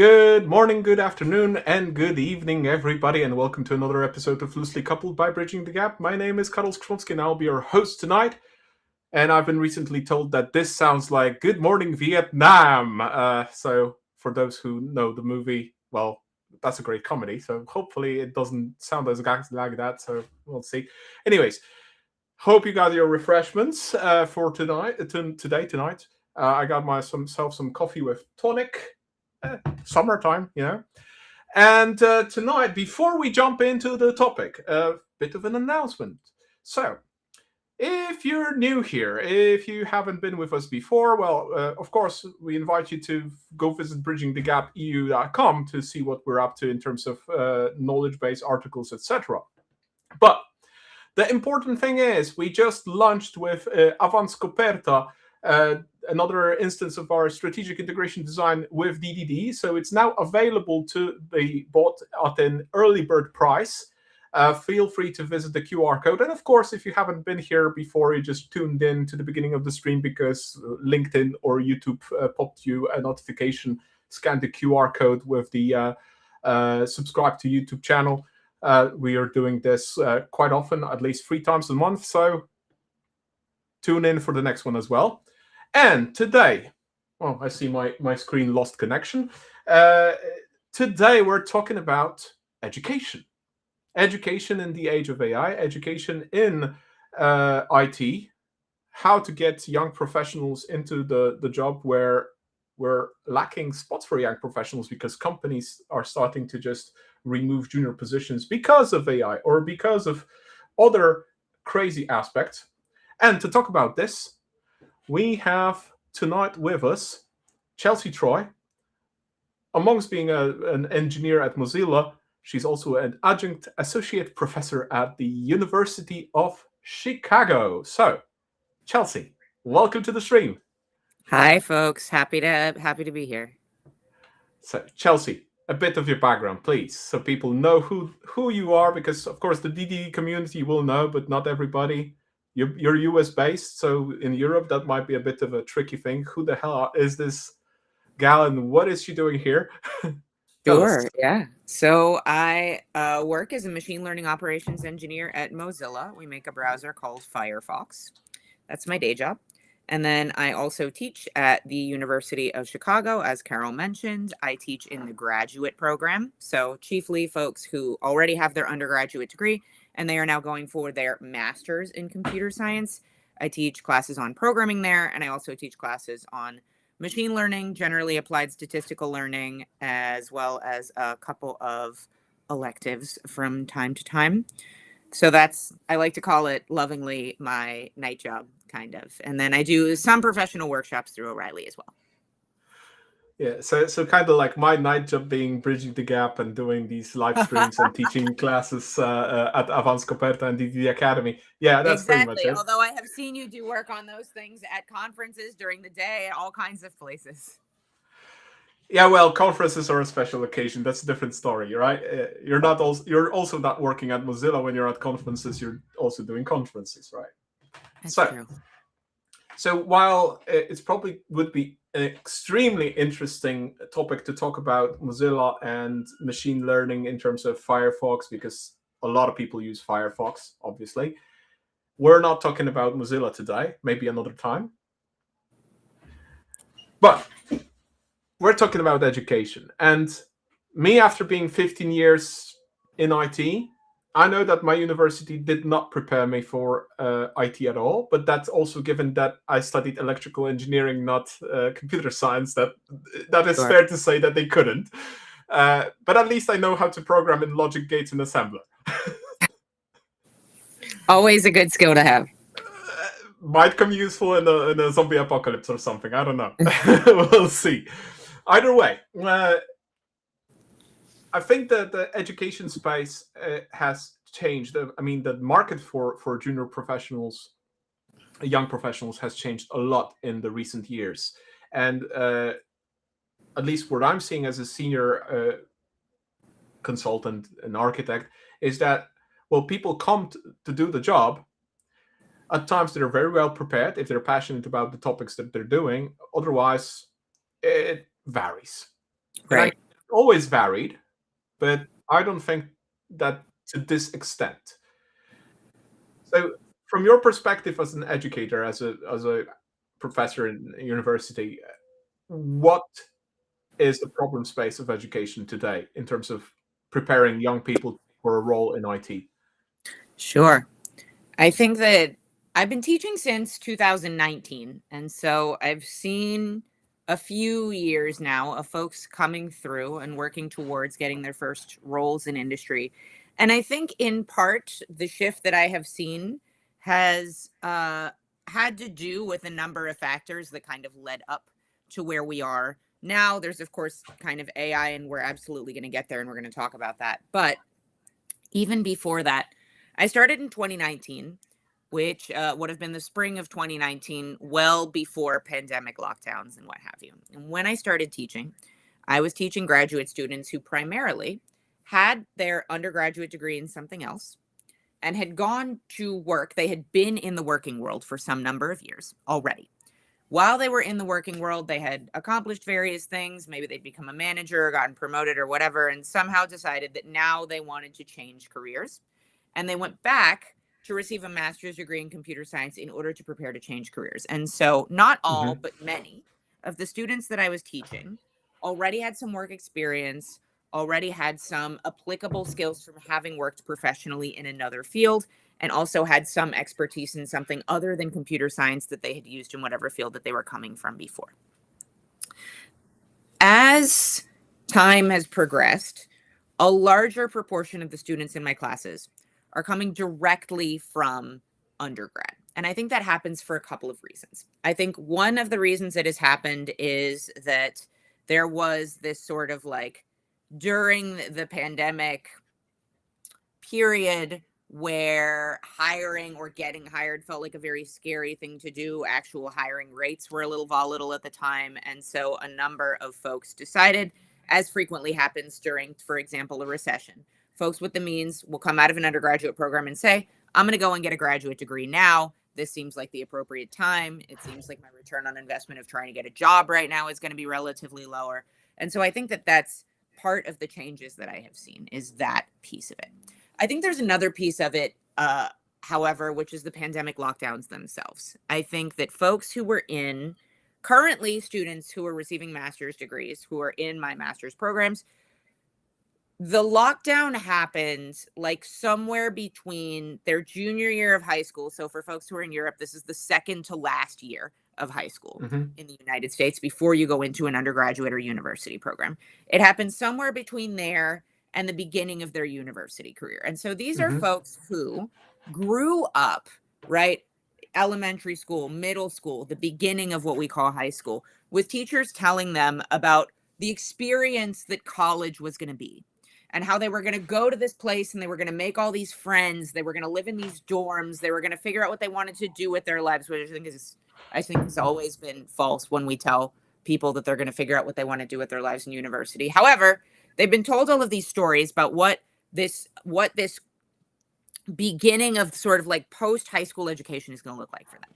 Good morning, good afternoon, and good evening, everybody, and welcome to another episode of Loosely Coupled by Bridging the Gap. My name is Karol Skronsky, and I'll be your host tonight. And I've been recently told that this sounds like Good Morning Vietnam. So for those who know the movie, well, that's a great comedy. So hopefully it doesn't sound as like that. So we'll see. Anyways, hope you got your refreshments for tonight. Tonight. I got myself some coffee with tonic. Summertime, you know. And tonight, before we jump into the topic, a bit of an announcement. So, if you're new here, if you haven't been with us before, well, of course, we invite you to go visit bridgingthegapeu.com to see what we're up to in terms of knowledge base articles, etc. But the important thing is, we just launched with Avanscoperta, another instance of our strategic integration design with DDD. So it's now available to be bought at an early bird price. Feel free to visit the QR code. And of course, if you haven't been here before, you just tuned in to the beginning of the stream because LinkedIn or YouTube popped you a notification, scan the QR code with the subscribe to YouTube channel. We are doing this quite often, at least 3 times a month. So tune in for the next one as well. And today, well, I see my screen lost connection. Today, we're talking about education. Education in the age of AI, education in IT, how to get young professionals into the job where we're lacking spots for young professionals because companies are starting to just remove junior positions because of AI or because of other crazy aspects. And to talk about this, we have tonight with us Chelsea Troy. Amongst being an engineer at Mozilla, she's also an adjunct associate professor at the University of Chicago. So, Chelsea, welcome to the stream. Hi, folks. Happy to be here. So, Chelsea, a bit of your background, please, so people know who you are, because, of course, the DD community will know, but not everybody. You're US based, so in Europe that might be a bit of a tricky thing. Who the hell is this gal, and what is she doing here? Sure. Yeah. So I work as a machine learning operations engineer at Mozilla. We make a browser called Firefox. That's my day job. And then I also teach at the University of Chicago, as Carol mentioned. I teach in the graduate program. So chiefly folks who already have their undergraduate degree and they are now going for their master's in computer science. I teach classes on programming there, and I also teach classes on machine learning, generally applied statistical learning, as well as a couple of electives from time to time. So I like to call it lovingly my night job, kind of. And then I do some professional workshops through O'Reilly as well. Yeah, so kind of like my night job being bridging the gap and doing these live streams and teaching classes at Avanscoperta and DD Academy. Yeah, that's pretty much Exactly. it. Although I have seen you do work on those things at conferences during the day at all kinds of places. Yeah, well, conferences are a special occasion. That's a different story, right? You're also not working at Mozilla when you're at conferences. You're also doing conferences, right? That's So, true. so while it's probably would be an extremely interesting topic to talk about Mozilla and machine learning in terms of Firefox, because a lot of people use Firefox, obviously. We're not talking about Mozilla today, maybe another time. But we're talking about education. And me, after being 15 years in IT, I know that my university did not prepare me for IT at all, but that's also given that I studied electrical engineering, not computer science. That is Sure. fair to say that they couldn't. But at least I know how to program in logic gates and assembler. Always a good skill to have. Might come useful in a zombie apocalypse or something. I don't know. We'll see. Either way, I think that the education space has changed. I mean, the market for junior professionals, young professionals, has changed a lot in the recent years. And at least what I'm seeing as a senior consultant and architect is that, well, people come to do the job. At times, they're very well prepared if they're passionate about the topics that they're doing. Otherwise, it varies. Right. always varied, but I don't think that to this extent. So, from your perspective as an educator, as a professor in a university, what is the problem space of education today in terms of preparing young people for a role in IT? Sure. I think that I've been teaching since 2019. And so I've seen a few years now of folks coming through and working towards getting their first roles in industry. And I think in part, the shift that I have seen has had to do with a number of factors that kind of led up to where we are now. There's, of course, kind of AI, and we're absolutely going to get there and we're going to talk about that. But even before that, I started in 2019, which would have been the spring of 2019, well before pandemic lockdowns and what have you. And when I started teaching, I was teaching graduate students who primarily had their undergraduate degree in something else and had gone to work. They had been in the working world for some number of years already. While they were in the working world, they had accomplished various things. Maybe they'd become a manager or gotten promoted or whatever, and somehow decided that now they wanted to change careers. And they went back to receive a master's degree in computer science in order to prepare to change careers. And so, not all, Hmm. but many of the students that I was teaching already had some work experience, already had some applicable skills from having worked professionally in another field, and also had some expertise in something other than computer science that they had used in whatever field that they were coming from before. As time has progressed, a larger proportion of the students in my classes are coming directly from undergrad. And I think that happens for a couple of reasons. I think one of the reasons it has happened is that there was this sort of like during the pandemic period where hiring or getting hired felt like a very scary thing to do. Actual hiring rates were a little volatile at the time. And so a number of folks decided, as frequently happens during, for example, a recession, folks with the means will come out of an undergraduate program and say, I'm going to go and get a graduate degree now. This seems like the appropriate time. It seems like my return on investment of trying to get a job right now is going to be relatively lower. And so I think that that's part of the changes that I have seen is that piece of it. I think there's another piece of it, however, which is the pandemic lockdowns themselves. I think that folks who were in currently students who are receiving master's degrees, who are in my master's programs, the lockdown happened like somewhere between their junior year of high school. So for folks who are in Europe, this is the second to last year of high school Hmm. in the United States before you go into an undergraduate or university program. It happened somewhere between there and the beginning of their university career. And so these are Hmm. folks who grew up, right? Elementary school, middle school, the beginning of what we call high school, with teachers telling them about the experience that college was going to be and how they were going to go to this place and they were going to make all these friends. They were going to live in these dorms. They were going to figure out what they wanted to do with their lives, which I think has always been false when we tell people that they're going to figure out what they want to do with their lives in university. However, they've been told all of these stories about what this beginning of sort of like post high school education is going to look like for them.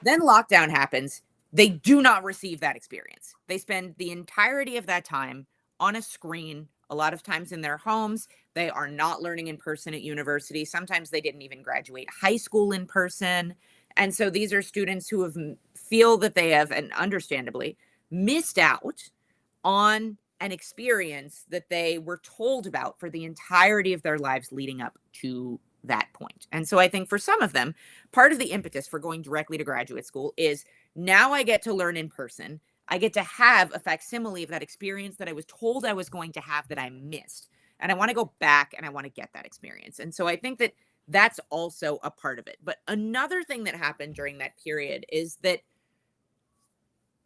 Then lockdown happens. They do not receive that experience. They spend the entirety of that time on a screen, a lot of times in their homes. They are not learning in person at university. Sometimes they didn't even graduate high school in person. And so these are students who feel that they have, and understandably, missed out on an experience that they were told about for the entirety of their lives leading up to that point. And so I think for some of them, part of the impetus for going directly to graduate school is now I get to learn in person. I get to have a facsimile of that experience that I was told I was going to have that I missed. And I want to go back and I want to get that experience. And so I think that that's also a part of it. But another thing that happened during that period is that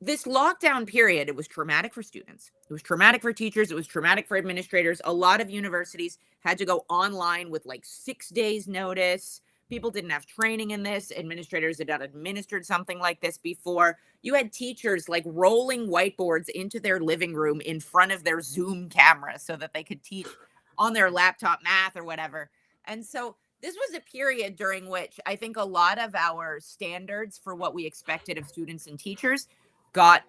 this lockdown period, it was traumatic for students. It was traumatic for teachers. It was traumatic for administrators. A lot of universities had to go online with like 6 days notice. People didn't have training in this. Administrators had not administered something like this before. You had teachers like rolling whiteboards into their living room in front of their Zoom camera so that they could teach on their laptop math or whatever. And so this was a period during which I think a lot of our standards for what we expected of students and teachers got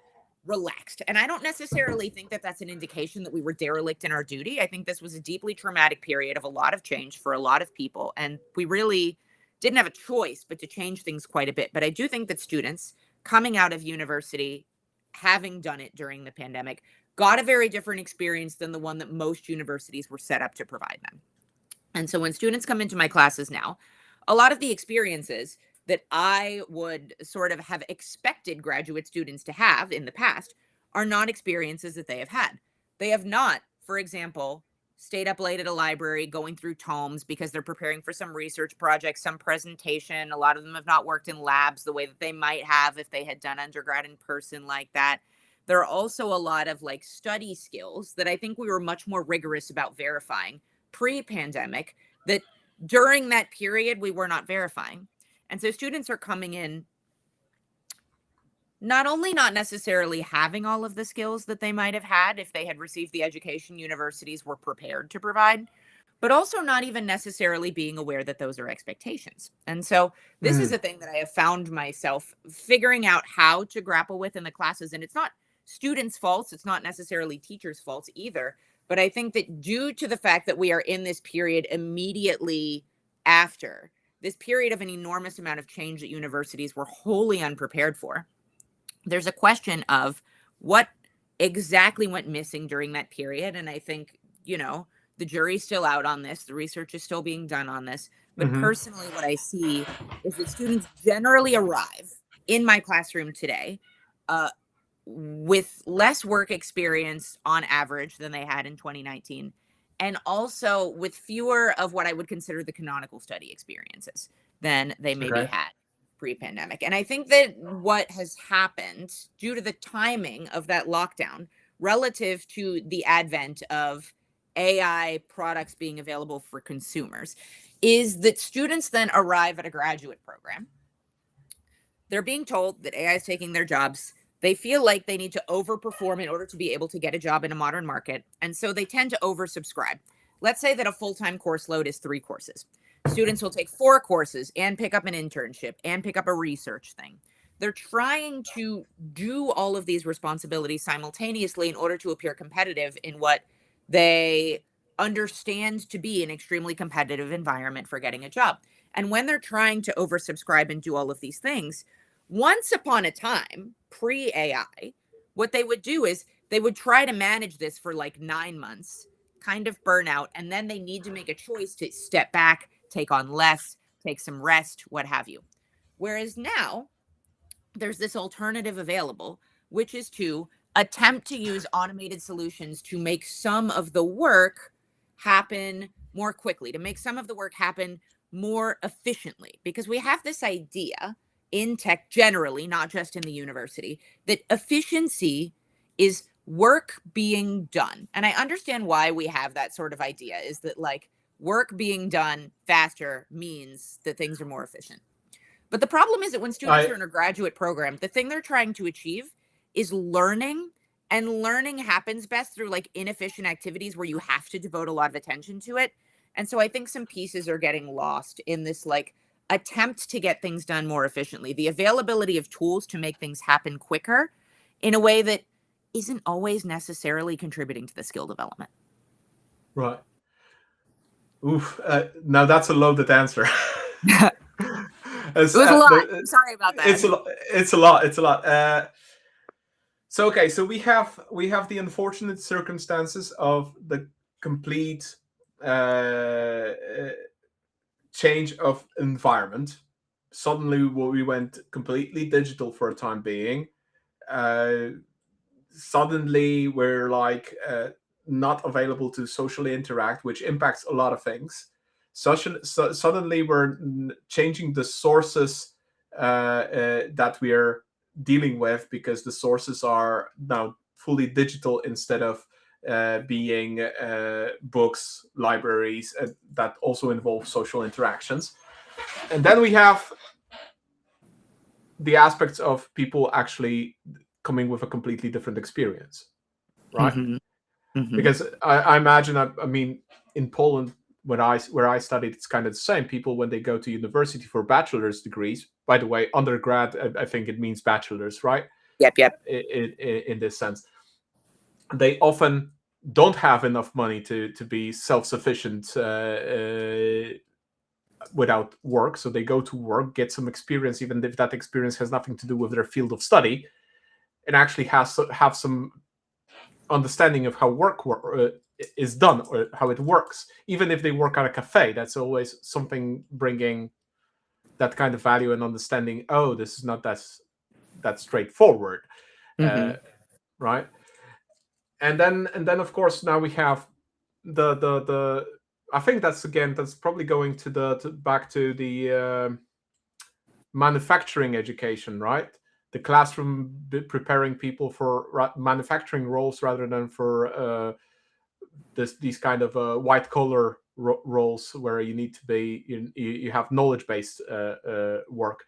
relaxed. And I don't necessarily think that that's an indication that we were derelict in our duty. I think this was a deeply traumatic period of a lot of change for a lot of people. And we really didn't have a choice but to change things quite a bit. But I do think that students coming out of university, having done it during the pandemic, got a very different experience than the one that most universities were set up to provide them. And so when students come into my classes now, a lot of the experiences that I would sort of have expected graduate students to have in the past are not experiences that they have had. They have not, for example, stayed up late at a library going through tomes because they're preparing for some research project, some presentation. A lot of them have not worked in labs the way that they might have if they had done undergrad in person like that. There are also a lot of like study skills that I think we were much more rigorous about verifying pre-pandemic that during that period we were not verifying. And so students are coming in not only not necessarily having all of the skills that they might have had if they had received the education universities were prepared to provide, but also not even necessarily being aware that those are expectations. And so this is a thing that I have found myself figuring out how to grapple with in the classes. And it's not students' faults, it's not necessarily teachers' faults either. But I think that due to the fact that we are in this period immediately after, this period of an enormous amount of change that universities were wholly unprepared for, there's a question of what exactly went missing during that period. And I think, the jury's still out on this. The research is still being done on this. But personally, what I see is that students generally arrive in my classroom today with less work experience on average than they had in 2019, and also with fewer of what I would consider the canonical study experiences than they maybe Okay. had pre-pandemic. And I think that what has happened due to the timing of that lockdown relative to the advent of AI products being available for consumers is that students then arrive at a graduate program. They're being told that AI is taking their jobs. They feel like they need to overperform in order to be able to get a job in a modern market. And so they tend to oversubscribe. Let's say that a full-time course load is 3 courses. Students will take 4 courses and pick up an internship and pick up a research thing. They're trying to do all of these responsibilities simultaneously in order to appear competitive in what they understand to be an extremely competitive environment for getting a job. And when they're trying to oversubscribe and do all of these things, once upon a time, pre AI, what they would do is they would try to manage this for like 9 months, kind of burn out, and then they need to make a choice to step back, take on less, take some rest, what have you. Whereas now, there's this alternative available, which is to attempt to use automated solutions to make some of the work happen more quickly, to make some of the work happen more efficiently. Because we have this idea in tech generally, not just in the university, that efficiency is work being done. And I understand why we have that sort of idea, is that like work being done faster means that things are more efficient. But the problem is that when students are in a graduate program, the thing they're trying to achieve is learning. And learning happens best through like inefficient activities where you have to devote a lot of attention to it. And so I think some pieces are getting lost in this like attempt to get things done more efficiently. The availability of tools to make things happen quicker in a way that isn't always necessarily contributing to the skill development. Right. Oof. Now that's a loaded answer. It was a lot. I'm sorry about that. It's a lot. It's a lot. It's a lot. So okay, so we have the unfortunate circumstances of the complete change of environment. Suddenly, we went completely digital for a time being. Suddenly, we're like not available to socially interact, which impacts a lot of things. Suddenly, we're changing the sources that we are dealing with, because the sources are now fully digital instead of being books, libraries, that also involve social interactions. And then we have the aspects of people actually coming with a completely different experience, right? Mm-hmm. Mm-hmm. Because I imagine, I mean, in Poland, where I studied, it's kind of the same. People, when they go to university for bachelor's degrees, by the way, undergrad, I think it means bachelor's, right? Yep. In this sense. They often don't have enough money to be self-sufficient without work, so they go to work, get some experience, even if that experience has nothing to do with their field of study, and actually have some understanding of how work is done or how it works. Even if they work at a cafe, that's always something bringing that kind of value and understanding. Oh, this is not that straightforward, right? And then of course now we have the I think that's probably going back to the manufacturing education, right? The classroom preparing people for manufacturing roles rather than for these kind of white collar roles where you need to be you have knowledge based work.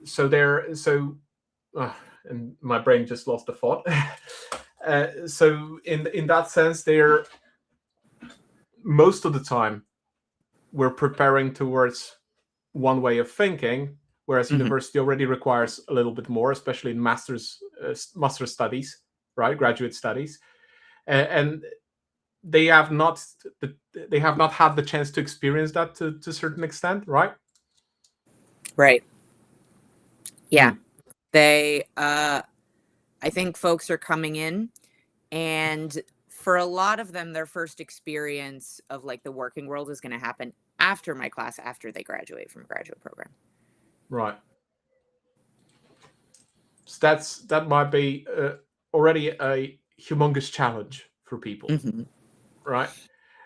So there, so and my brain just lost the thought. So in that sense, they're most of the time we're preparing towards one way of thinking, whereas university already requires a little bit more, especially in master studies, right, graduate studies, and they have not had the chance to experience that to a certain extent, right? Right. Yeah. They I think folks are coming in, and for a lot of them, their first experience of like the working world is going to happen after my class, after they graduate from a graduate program. Right. So that might be already a humongous challenge for people, right?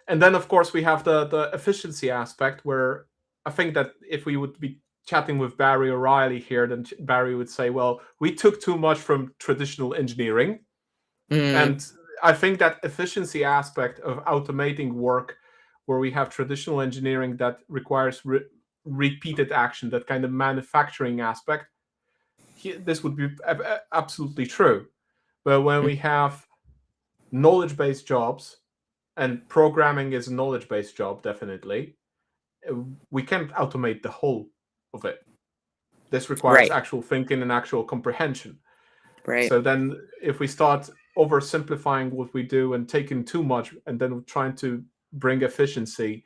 And then of course we have the efficiency aspect, where I think that if we would be chatting with Barry O'Reilly here, then Barry would say, well, we took too much from traditional engineering. And I think that efficiency aspect of automating work, where we have traditional engineering that requires repeated action, that kind of manufacturing aspect, this would be absolutely true. But when we have knowledge-based jobs, and programming is a knowledge-based job, definitely, we can't automate the whole of it. This requires actual thinking and actual comprehension. Right. So then if we start oversimplifying what we do and taking too much, and then trying to bring efficiency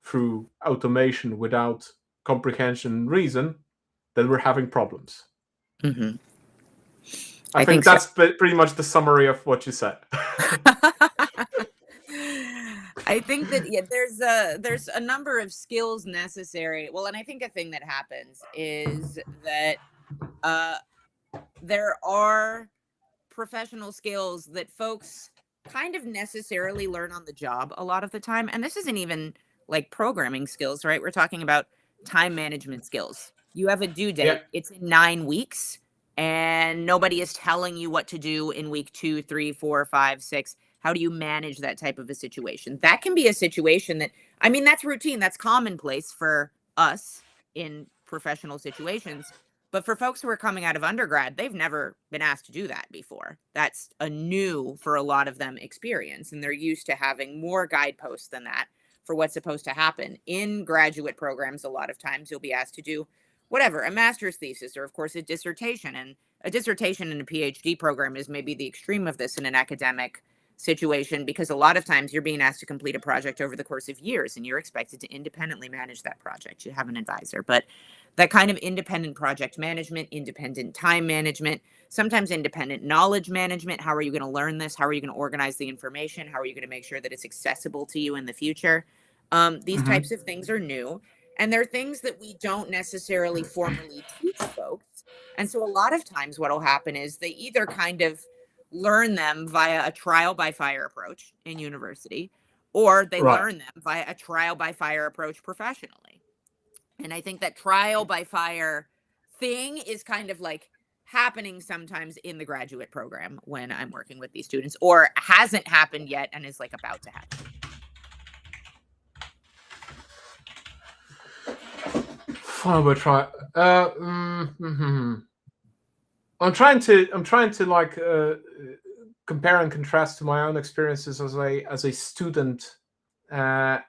through automation without comprehension and reason, then we're having problems. I think that's pretty much the summary of what you said. I think that there's a number of skills necessary. Well, and I think a thing that happens is that there are professional skills that folks kind of necessarily learn on the job a lot of the time. And this isn't even like programming skills, right? We're talking about time management skills. You have a due date, it's in 9 weeks, and nobody is telling you what to do in week 2, 3, 4, 5, 6. How do you manage that type of a situation? That can be a situation that, I mean, that's routine, that's commonplace for us in professional situations. But for folks who are coming out of undergrad, they've never been asked to do that before. That's a new, for a lot of them, experience. And they're used to having more guideposts than that for what's supposed to happen. In graduate programs, a lot of times you'll be asked to do whatever, a master's thesis, or of course a dissertation. And a dissertation in a PhD program is maybe the extreme of this in an academic situation, because a lot of times you're being asked to complete a project over the course of years and you're expected to independently manage that project. You have an advisor, but that kind of independent project management, independent time management, sometimes independent knowledge management. How are you going to learn this? How are you going to organize the information? How are you going to make sure that it's accessible to you in the future? These types of things are new, and they're things that we don't necessarily formally teach folks. And so a lot of times what will happen is they either kind of learn them via a trial by fire approach in university, or they learn them via a trial by fire approach professionally. And I think that trial by fire thing is kind of like happening sometimes in the graduate program when I'm working with these students, or hasn't happened yet and is like about to happen. Oh, we'll try. I'm trying to like compare and contrast to my own experiences as a student, and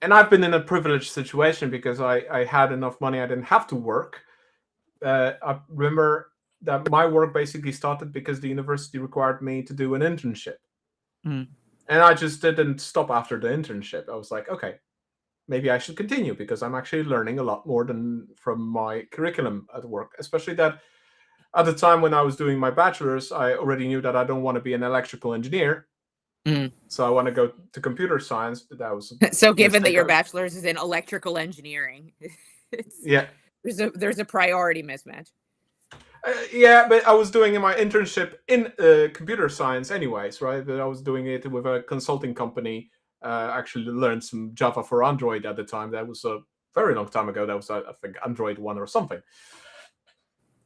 I've been in a privileged situation because I had enough money. I didn't have to work, I remember that my work basically started because the university required me to do an internship. Mm. And I just didn't stop after the internship. I was like, okay, maybe I should continue because I'm actually learning a lot more than from my curriculum at work. Especially that at the time when I was doing my bachelor's, I already knew that I don't want to be an electrical engineer. Mm. So I want to go to computer science, but that was a So given that mistake. your bachelor's is in electrical engineering, it's, Yeah. there's a priority mismatch. Yeah, but I was doing my internship in computer science anyways, right? But I was doing it with a consulting company. Actually learned some Java for Android at the time. That was a very long time ago. That was, I think, Android 1 or something.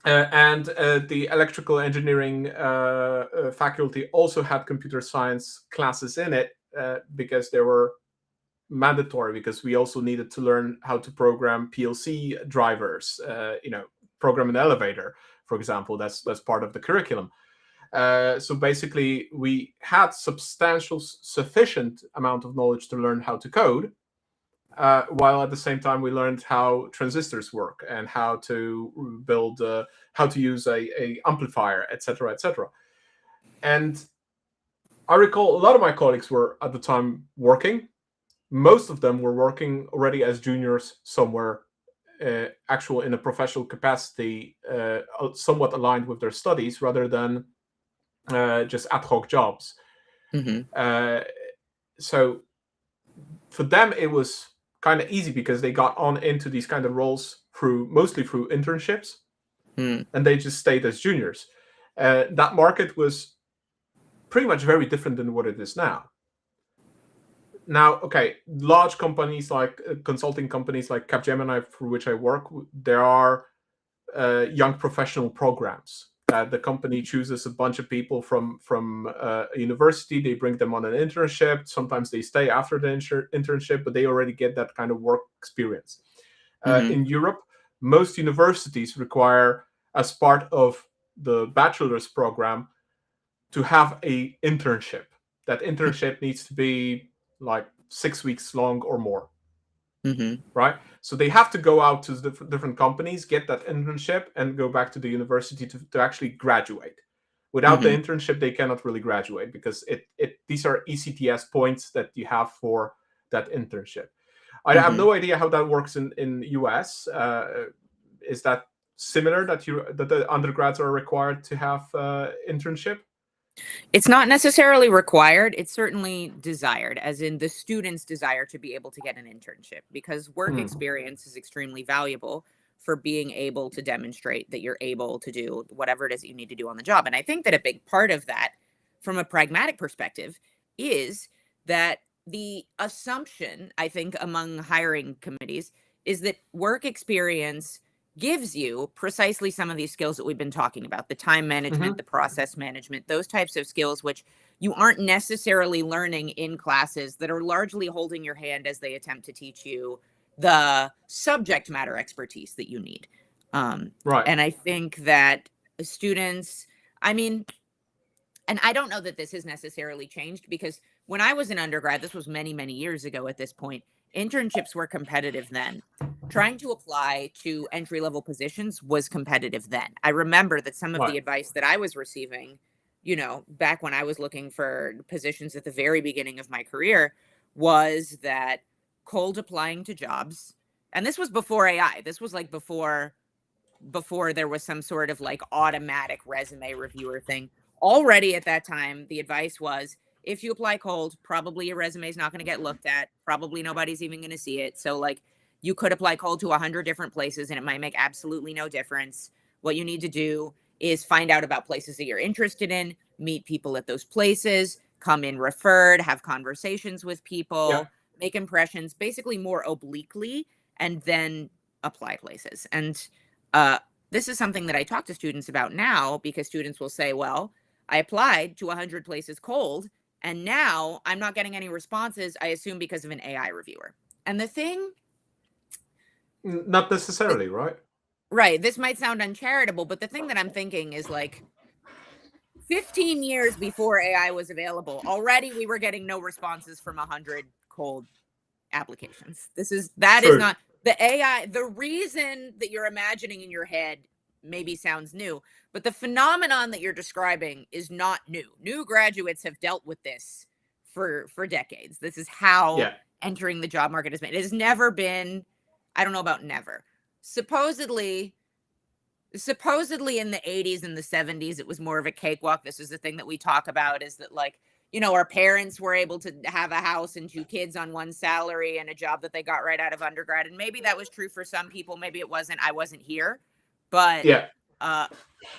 And the electrical engineering faculty also had computer science classes in it because they were mandatory, because we also needed to learn how to program PLC drivers, program an elevator, for example. That's part of the curriculum. So basically, we had sufficient amount of knowledge to learn how to code, while at the same time we learned how transistors work and how to build, how to use a amplifier, etc., etc. And I recall a lot of my colleagues were at the time working. Most of them were working already as juniors somewhere, actual in a professional capacity, somewhat aligned with their studies, rather than just ad hoc jobs. Mm-hmm. So for them, it was kind of easy because they got on into these kind of roles mostly through internships, Mm. and they just stayed as juniors. That market was pretty much very different than what it is now. Now, okay, large companies like consulting companies like Capgemini, for which I work, there are young professional programs that the company chooses a bunch of people from a university. They bring them on an internship. Sometimes they stay after the internship, but they already get that kind of work experience. Mm-hmm. In Europe, most universities require, as part of the bachelor's program, to have a internship. That internship needs to be like 6 weeks long or more, Mm-hmm. right? So they have to go out to different companies, get that internship, and go back to the university to actually graduate. Without the Mm-hmm. internship, they cannot really graduate, because these are ECTS points that you have for that internship. I have Mm-hmm. no idea how that works in US. Is that similar, that the undergrads are required to have internship? It's not necessarily required. It's certainly desired, as in the student's desire to be able to get an internship, because work Hmm. experience is extremely valuable for being able to demonstrate that you're able to do whatever it is that you need to do on the job. And I think that a big part of that, from a pragmatic perspective, is that the assumption, I think, among hiring committees is that work experience gives you precisely some of these skills that we've been talking about: the time management, Hmm. the process management, those types of skills, which you aren't necessarily learning in classes that are largely holding your hand as they attempt to teach you the subject matter expertise that you need. Right. And I think that students, I mean, and I don't know that this has necessarily changed, because when I was an undergrad, this was many, many years ago at this point, internships were competitive then. Trying to apply to entry level positions was competitive then. I remember that some of Right. the advice that I was receiving, back when I was looking for positions at the very beginning of my career, was that cold applying to jobs, and this was before AI. This was like before there was some sort of like automatic resume reviewer thing. Already at that time, the advice was, if you apply cold, probably your resume is not going to get looked at. Probably nobody's even going to see it. So, like, you could apply cold to 100 different places and it might make absolutely no difference. What you need to do is find out about places that you're interested in, meet people at those places, come in referred, have conversations with Yeah. people, make impressions, basically more obliquely, and then apply places. And uh, this is something that I talk to students about now, because students will say, well, I applied to 100 places cold, and now I'm not getting any responses, I assume because of an AI reviewer. And the thing, Not necessarily, right? right, this might sound uncharitable, but the thing that I'm thinking is, like, 15 years before AI was available, already we were getting no responses from 100 cold applications. That is True. not the AI. The reason that you're imagining in your head maybe sounds new, but the phenomenon that you're describing is not new. New graduates have dealt with this for decades. This is how Yeah. entering the job market has been. It has never been, I don't know about never. Supposedly in the 80s and the 70s, it was more of a cakewalk. This is the thing that we talk about, is that, like, our parents were able to have a house and 2 kids on one salary and a job that they got right out of undergrad. And maybe that was true for some people. Maybe it wasn't. I wasn't here. But Yeah. uh,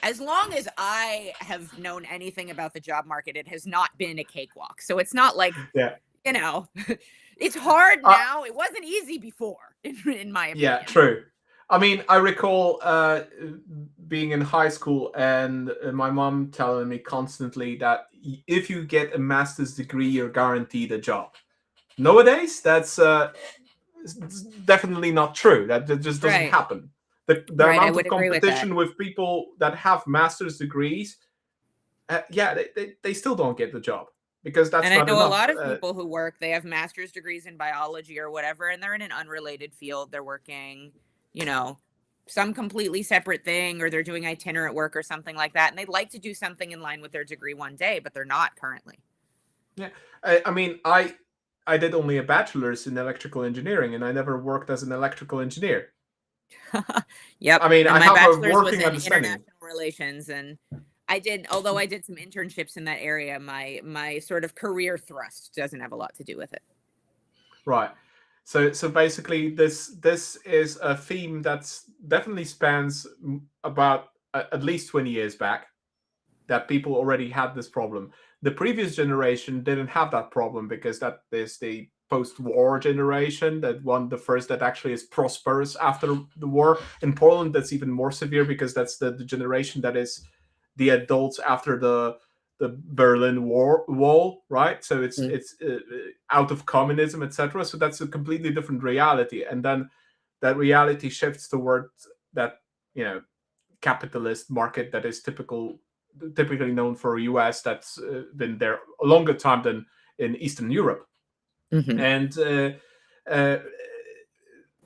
as long as I have known anything about the job market, it has not been a cakewalk. So it's not like, Yeah. it's hard Uh, now. It wasn't easy before, in my yeah, opinion. true. I mean, I recall being in high school and my mom telling me constantly that if you get a master's degree, you're guaranteed a job. Nowadays, that's definitely not true. That just doesn't Right. happen. The Right. I amount of would agree with that. competition with people that have master's degrees, yeah, they still don't get the job because that's And I not know a enough. lot of people who work, they have master's degrees in biology or whatever, and they're in an unrelated field. They're working, you know, some completely separate thing, or they're doing itinerant work or something like that. And they'd like to do something in line with their degree one day, but they're not currently. Yeah, I mean, I did only a bachelor's in electrical engineering, and I never worked as an electrical engineer. Yep. I mean, And I my have a bachelor's was working in understanding. international relations, and although I did some internships in that area, my sort of career thrust doesn't have a lot to do with it. Right. So basically, this is a theme that's definitely spans about at least 20 years back, that people already had this problem. The previous generation didn't have that problem because that is the post-war generation, that one, the first that actually is prosperous after the war. In Poland, that's even more severe because that's the generation that is the adults after the Berlin Wall, right? So it's out of communism, etc. So that's a completely different reality, and then that reality shifts towards that, you know, capitalist market that is typically known for US, that's been there a longer time than in Eastern Europe. Mm-hmm. And uh,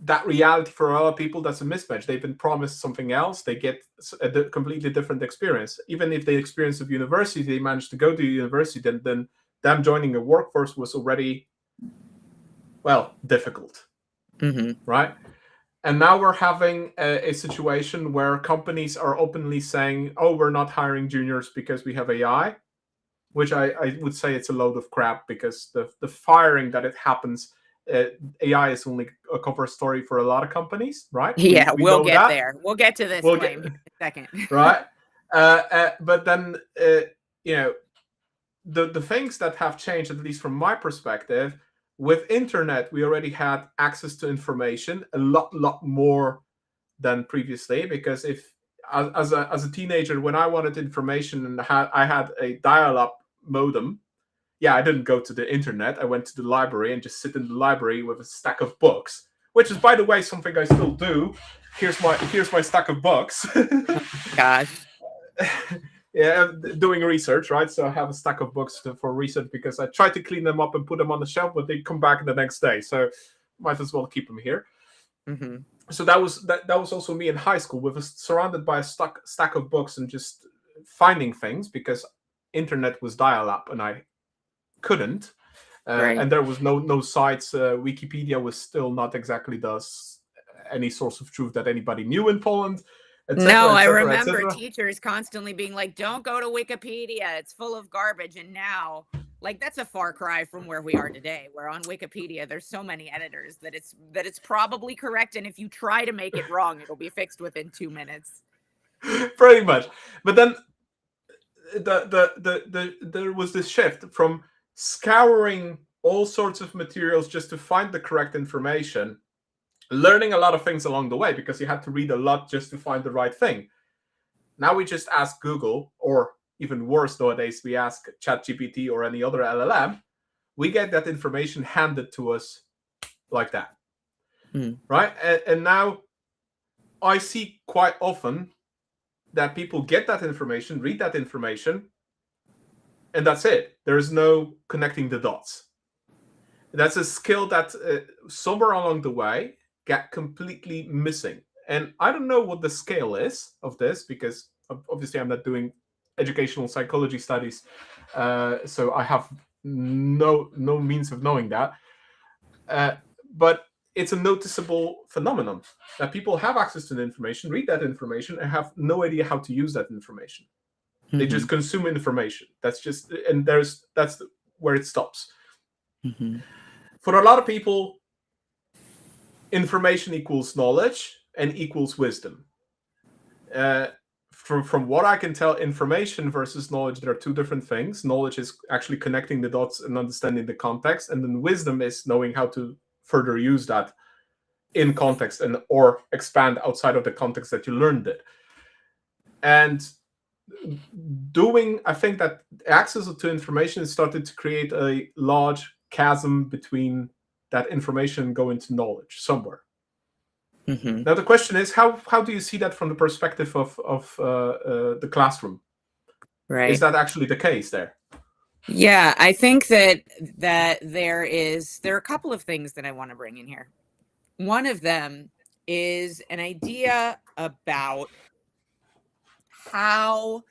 that reality for a lot of people, that's a mismatch. They've been promised something else. They get a completely different experience. Even if they experience of university, they managed to go to university, then them joining a workforce was already, well, difficult, Mm-hmm. right? And now we're having a situation where companies are openly saying, oh, we're not hiring juniors because we have AI, which I would say it's a load of crap, because the firing that it happens, AI is only a cover story for a lot of companies, right? We, Yeah, we we'll know get that. there. We'll get to this We'll get, claim here in a second. right? But then, you know, the things that have changed, at least from my perspective, with internet, we already had access to information a lot more than previously. Because if as a teenager, when I wanted information and I had a dial-up modem, yeah, I didn't go to the internet. I went to the library and just sit in the library with a stack of books, which is, by the way, something I still do. Here's my stack of books. Gosh. Yeah, doing research, right? So I have a stack of books for research, because I try to clean them up and put them on the shelf, but they come back the next day. So might as well keep them here. Mm-hmm. So that was also me in high school, surrounded by a stack of books and just finding things, because internet was dial-up and I couldn't, Right. and there was no sites. Wikipedia was still not exactly any source of truth that anybody knew in Poland, No, etc., I etc., remember etc. teachers constantly being like, don't go to Wikipedia. It's full of garbage. And now, like, that's a far cry from where we are today, where on Wikipedia there's so many editors that it's probably correct. And if you try to make it wrong, it'll be fixed within 2 minutes. Pretty much. But then there was this shift from scouring all sorts of materials just to find the correct information, learning a lot of things along the way, because you had to read a lot just to find the right thing. Now we just ask Google, or even worse nowadays, we ask ChatGPT or any other LLM. We get that information handed to us like that, right? And now I see quite often that people get that information, read that information, and that's it. There is no connecting the dots. That's a skill that somewhere along the way got completely missing. And I don't know what the scale is of this, because obviously I'm not doing educational psychology studies, so I have no means of knowing that. Uh, but it's a noticeable phenomenon that people have access to the information, read that information, and have no idea how to use that information. They Mm-hmm. just consume information. That's where it stops. Mm-hmm. For a lot of people, information equals knowledge and equals wisdom. Uh, from what I can tell, information versus knowledge, there are two different things. Knowledge is actually connecting the dots and understanding the context, and then wisdom is knowing how to further use that in context and or expand outside of the context that you learned it. And I think that access to information started to create a large chasm between that information going to knowledge somewhere. Mm-hmm. Now the question is, how do you see that from the perspective of the classroom? Is Right. that actually the case there? Yeah, I think that there are a couple of things that I want to bring in here. One of them is an idea about how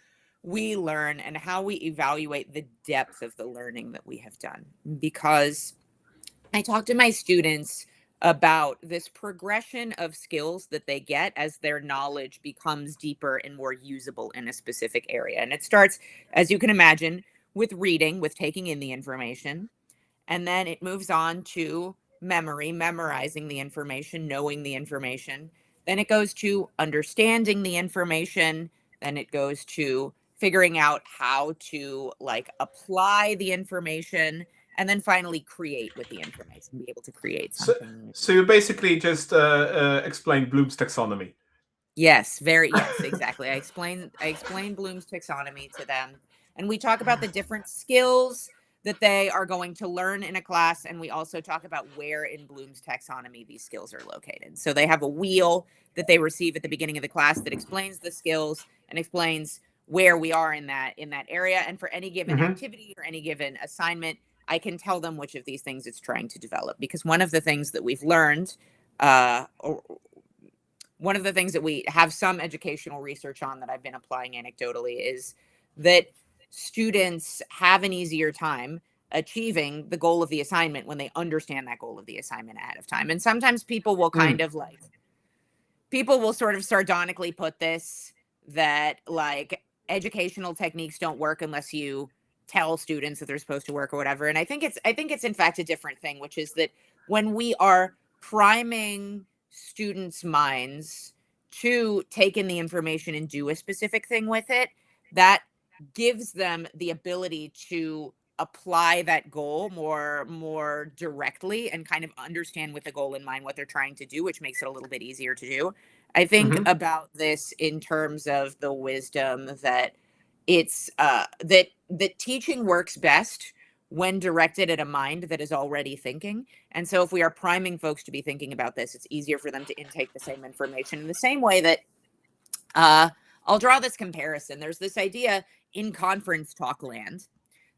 we learn and how we evaluate the depth of the learning that we have done. Because I talk to my students about this progression of skills that they get as their knowledge becomes deeper and more usable in a specific area. And it starts, as you can imagine, with reading, with taking in the information. And then it moves on to memory, memorizing the information, knowing the information. Then it goes to understanding the information. Then it goes to figuring out how to like apply the information, and then finally create with the information, be able to create So, something new. so you basically just explain Bloom's taxonomy. Yes, yes, exactly. I explain Bloom's taxonomy to them, and we talk about the different skills that they are going to learn in a class, and we also talk about where in Bloom's taxonomy these skills are located. So they have a wheel that they receive at the beginning of the class that explains the skills and explains where we are in that area, and for any given Mm-hmm. activity or any given assignment, I can tell them which of these things it's trying to develop, because one of the things that we've learned or one of the things that we have some educational research on that I've been applying anecdotally is that students have an easier time achieving the goal of the assignment when they understand that goal of the assignment ahead of time. And sometimes people will kind Mm. of like, people will sort of sardonically put this, that like educational techniques don't work unless you tell students that they're supposed to work or whatever. And I think it's in fact a different thing, which is that when we are priming students' minds to take in the information and do a specific thing with it, that gives them the ability to apply that goal more directly and kind of understand with the goal in mind what they're trying to do, which makes it a little bit easier to do. I think Mm-hmm. about this in terms of the wisdom that that teaching works best when directed at a mind that is already thinking. And so if we are priming folks to be thinking about this, it's easier for them to intake the same information in the same way that uh I'll draw this comparison. There's this idea in conference talk land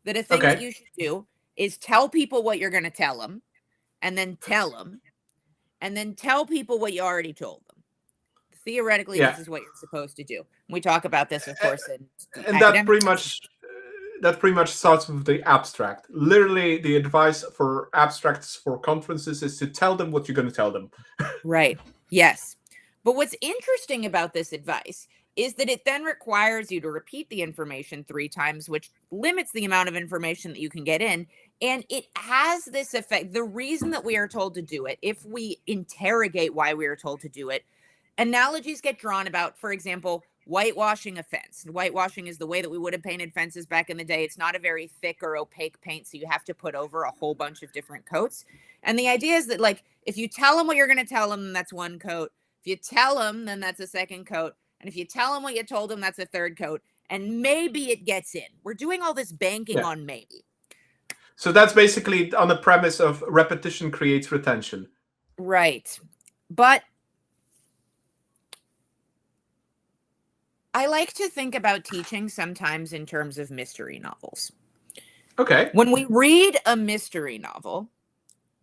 that a thing that Okay. you should do is tell people what you're going to tell them, and then tell them, and then tell people what you already told them. Theoretically, Yeah, this is what you're supposed to do. We talk about this, of course, in and academic. that pretty much starts with the abstract. Literally, the advice for abstracts for conferences is to tell them what you're going to tell them. Right. Yes. But what's interesting about this advice is that it then requires you to repeat the information 3 times, which limits the amount of information that you can get in. And it has this effect. The reason that we are told to do it, if we interrogate why we are told to do it, analogies get drawn about, for example, whitewashing a fence. Whitewashing is the way that we would have painted fences back in the day. It's not a very thick or opaque paint, so you have to put over a whole bunch of different coats. And the idea is that, like, if you tell them what you're going to tell them, then that's one coat. If you tell them, then that's a second coat. And if you tell them what you told them, that's a third coat. And maybe it gets in. We're doing all this banking Yeah. on maybe. So that's basically on the premise of repetition creates retention. Right. But I like to think about teaching sometimes in terms of mystery novels. Okay. When we read a mystery novel,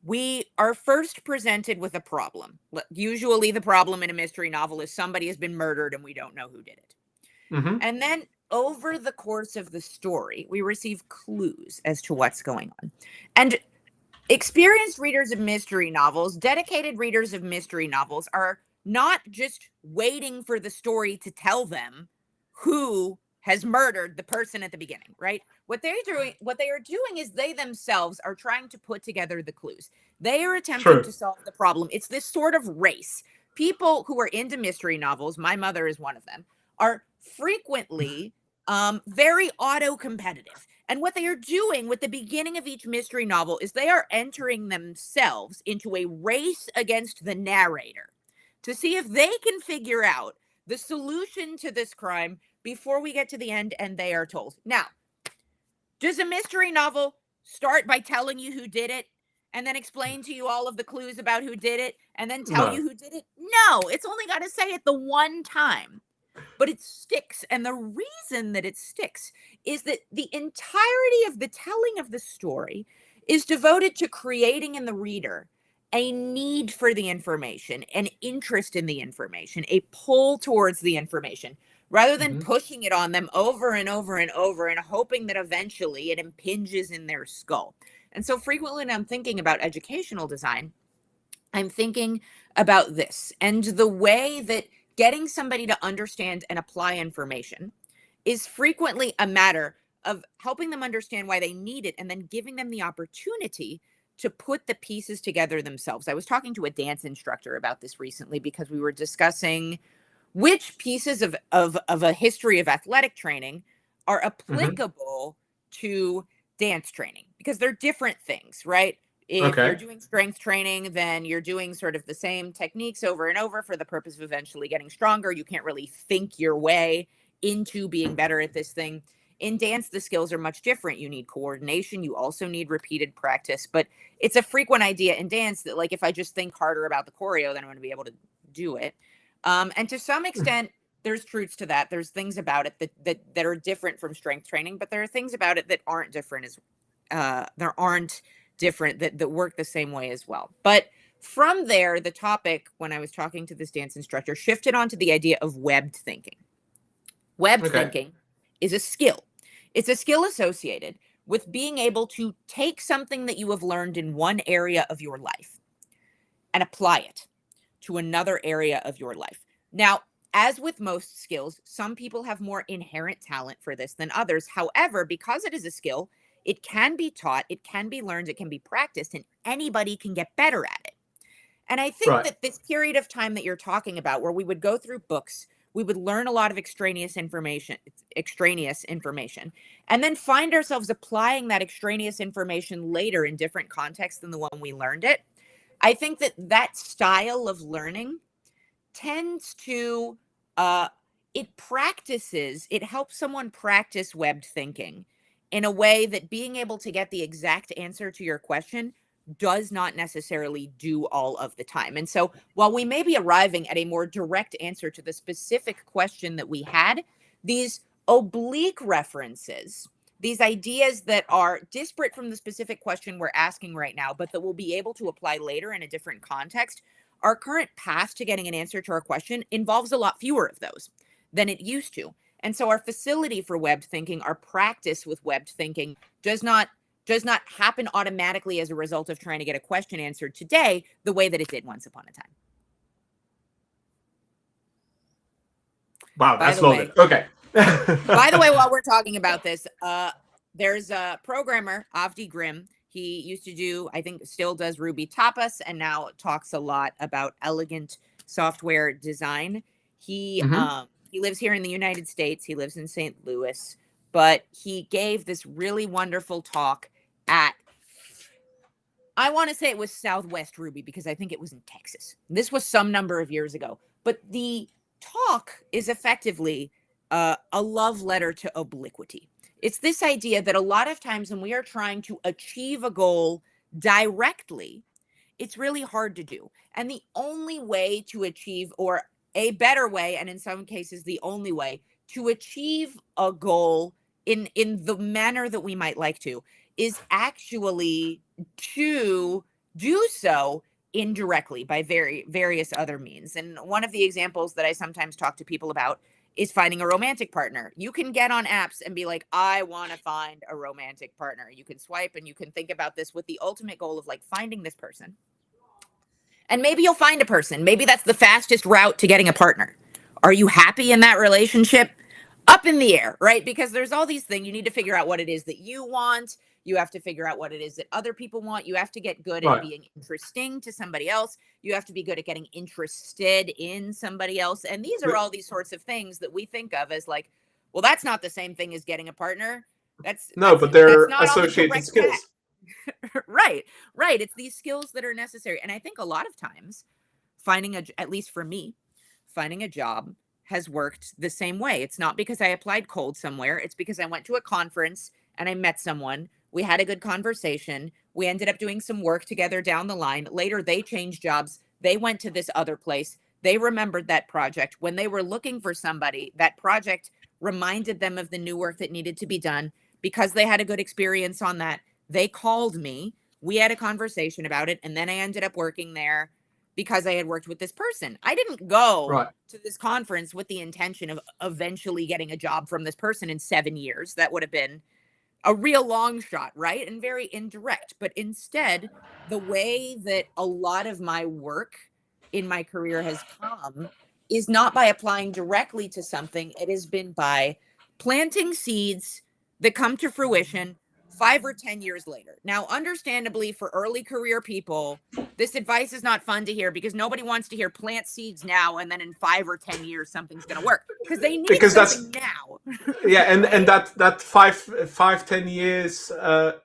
we are first presented with a problem. Usually the problem in a mystery novel is somebody has been murdered and we don't know who did it. Mm-hmm. And then over the course of the story, we receive clues as to what's going on. And experienced readers of mystery novels, dedicated readers of mystery novels, are not just waiting for the story to tell them who has murdered the person at the beginning, right? What they are doing is they themselves are trying to put together the clues. They are attempting to solve the problem. It's this sort of race. People who are into mystery novels, my mother is one of them, are frequently very auto competitive. And what they are doing with the beginning of each mystery novel is they are entering themselves into a race against the narrator to see if they can figure out the solution to this crime before we get to the end and they are told. Now, does a mystery novel start by telling you who did it and then explain to you all of the clues about who did it and then tell No. you who did it? No, it's only got to say it the one time. But it sticks. And the reason that it sticks is that the entirety of the telling of the story is devoted to creating in the reader a need for the information, an interest in the information, a pull towards the information, rather than Mm-hmm. pushing it on them over and over and over and hoping that eventually it impinges in their skull. And so frequently when I'm thinking about educational design, I'm thinking about this and the way that getting somebody to understand and apply information is frequently a matter of helping them understand why they need it and then giving them the opportunity to put the pieces together themselves. I was talking to a dance instructor about this recently because we were discussing which pieces of a history of athletic training are Mm-hmm. applicable to dance training because they're different things, right? If you're Okay. doing strength training, then you're doing sort of the same techniques over and over for the purpose of eventually getting stronger. You can't really think your way into being better at this thing. In dance, the skills are much different. You need coordination. You also need repeated practice. But it's a frequent idea in dance that, like, if I just think harder about the choreo, then I'm going to be able to do it. And to some extent, there's truths to that. There's things about it that are different from strength training, but there are things about it that aren't different as there aren't different that work the same way as well. But from there, the topic, when I was talking to this dance instructor, shifted onto the idea of webbed thinking. Webbed Okay. thinking is a skill. It's a skill associated with being able to take something that you have learned in one area of your life and apply it to another area of your life. Now, as with most skills, some people have more inherent talent for this than others. However, because it is a skill, it can be taught, it can be learned, it can be practiced, and anybody can get better at it. And I think Right. that this period of time that you're talking about, where we would go through books, we would learn a lot of extraneous information, and then find ourselves applying that extraneous information later in different contexts than the one we learned it. I think that that style of learning tends to uh it helps someone practice webbed thinking in a way that being able to get the exact answer to your question does not necessarily do all of the time. And so while we may be arriving at a more direct answer to the specific question that we had, these oblique references, these ideas that are disparate from the specific question we're asking right now, but that we'll be able to apply later in a different context, our current path to getting an answer to our question involves a lot fewer of those than it used to. And so our facility for webbed thinking, our practice with webbed thinking does not happen automatically as a result of trying to get a question answered today the way that it did once upon a time. Wow, By that's the loaded. way, Okay. while we're talking about this, there's a programmer, Avdi Grimm. He used to do, I think still does Ruby Tapas, and now talks a lot about elegant software design. Mm-hmm. He lives here in the United States. He lives in St. Louis, but he gave this really wonderful talk at, I want to say it was Southwest Ruby because I think it was in Texas. This was some number of years ago. But the talk is effectively a love letter to obliquity. It's this idea that a lot of times when we are trying to achieve a goal directly, it's really hard to do. And the only way to achieve, or a better way, and in some cases the only way to achieve a goal in the manner that we might like to, is actually to do so indirectly by various other means. And one of the examples that I sometimes talk to people about is finding a romantic partner. You can get on apps and be like, I want to find a romantic partner. You can swipe and you can think about this with the ultimate goal of like finding this person. And maybe you'll find a person. Maybe that's the fastest route to getting a partner. Are you happy in that relationship? Up in the air, right? Because there's all these things. You need to figure out what it is that you want. You have to figure out what it is that other people want. You have to get good at Right. being interesting to somebody else. You have to be good at getting interested in somebody else. And these are all these sorts of things that we think of as like, well, that's not the same thing as getting a partner. That's No, that's but that's they're not on the associated direct path. skills. Right, right. It's these skills that are necessary. And I think a lot of times at least for me, finding a job has worked the same way. It's not because I applied cold somewhere. It's because I went to a conference and I met someone. We had a good conversation. We ended up doing some work together down the line. Later, they changed jobs. They went to this other place. They remembered that project. When they were looking for somebody, that project reminded them of the new work that needed to be done. Because they had a good experience on that, they called me. We had a conversation about it. And then I ended up working there because I had worked with this person. I didn't go Right. to this conference with the intention of eventually getting a job from this person in 7 years. That would have been a real long shot, right? And very indirect. But instead, the way that a lot of my work in my career has come is not by applying directly to something, it has been by planting seeds that come to fruition 5 or 10 years later. Now, understandably, for early career people, this advice is not fun to hear because nobody wants to hear plant seeds now and then in 5 or 10 years something's going to work because they need Because that's something now. yeah, and Right? that 5, 10 years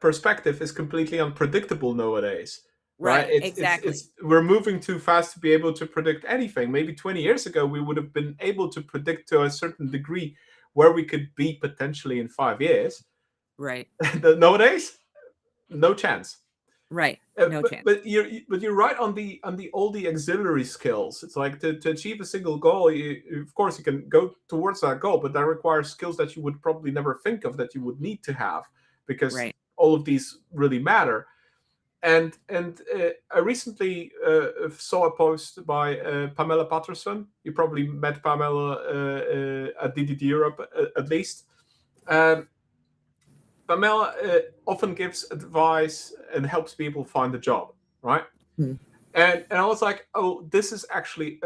perspective is completely unpredictable nowadays, right? Right, exactly. It's we're moving too fast to be able to predict anything. Maybe 20 years ago we would have been able to predict to a certain degree where we could be potentially in 5 years. Right. Nowadays, no chance. Right. No But chance. you're right on the all the auxiliary skills. It's like to achieve a single goal. Of course you can go towards that goal, but that requires skills that you would probably never think of that you would need to have because Right. all of these really matter. And I recently saw a post by Pamela Patterson. You probably met Pamela at DDD Europe at least. Um, Pamela often gives advice and helps people find a job, right? Hmm. And I was like, oh, this is actually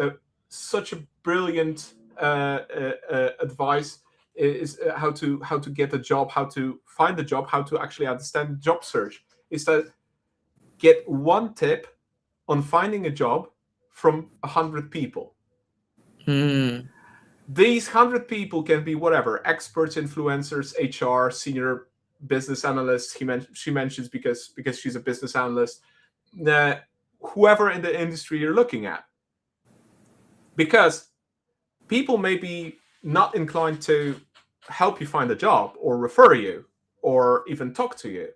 such a brilliant advice. Is how to get a job, how to find a job, how to actually understand job search. Is that get one tip on finding a job from 100 people. Hmm. These 100 people can be whatever experts, influencers, HR, senior business analysts. She mentions because she's a business analyst. Uh, Whoever in the industry you're looking at, because people may be not inclined to help you find a job or refer you or even talk to you.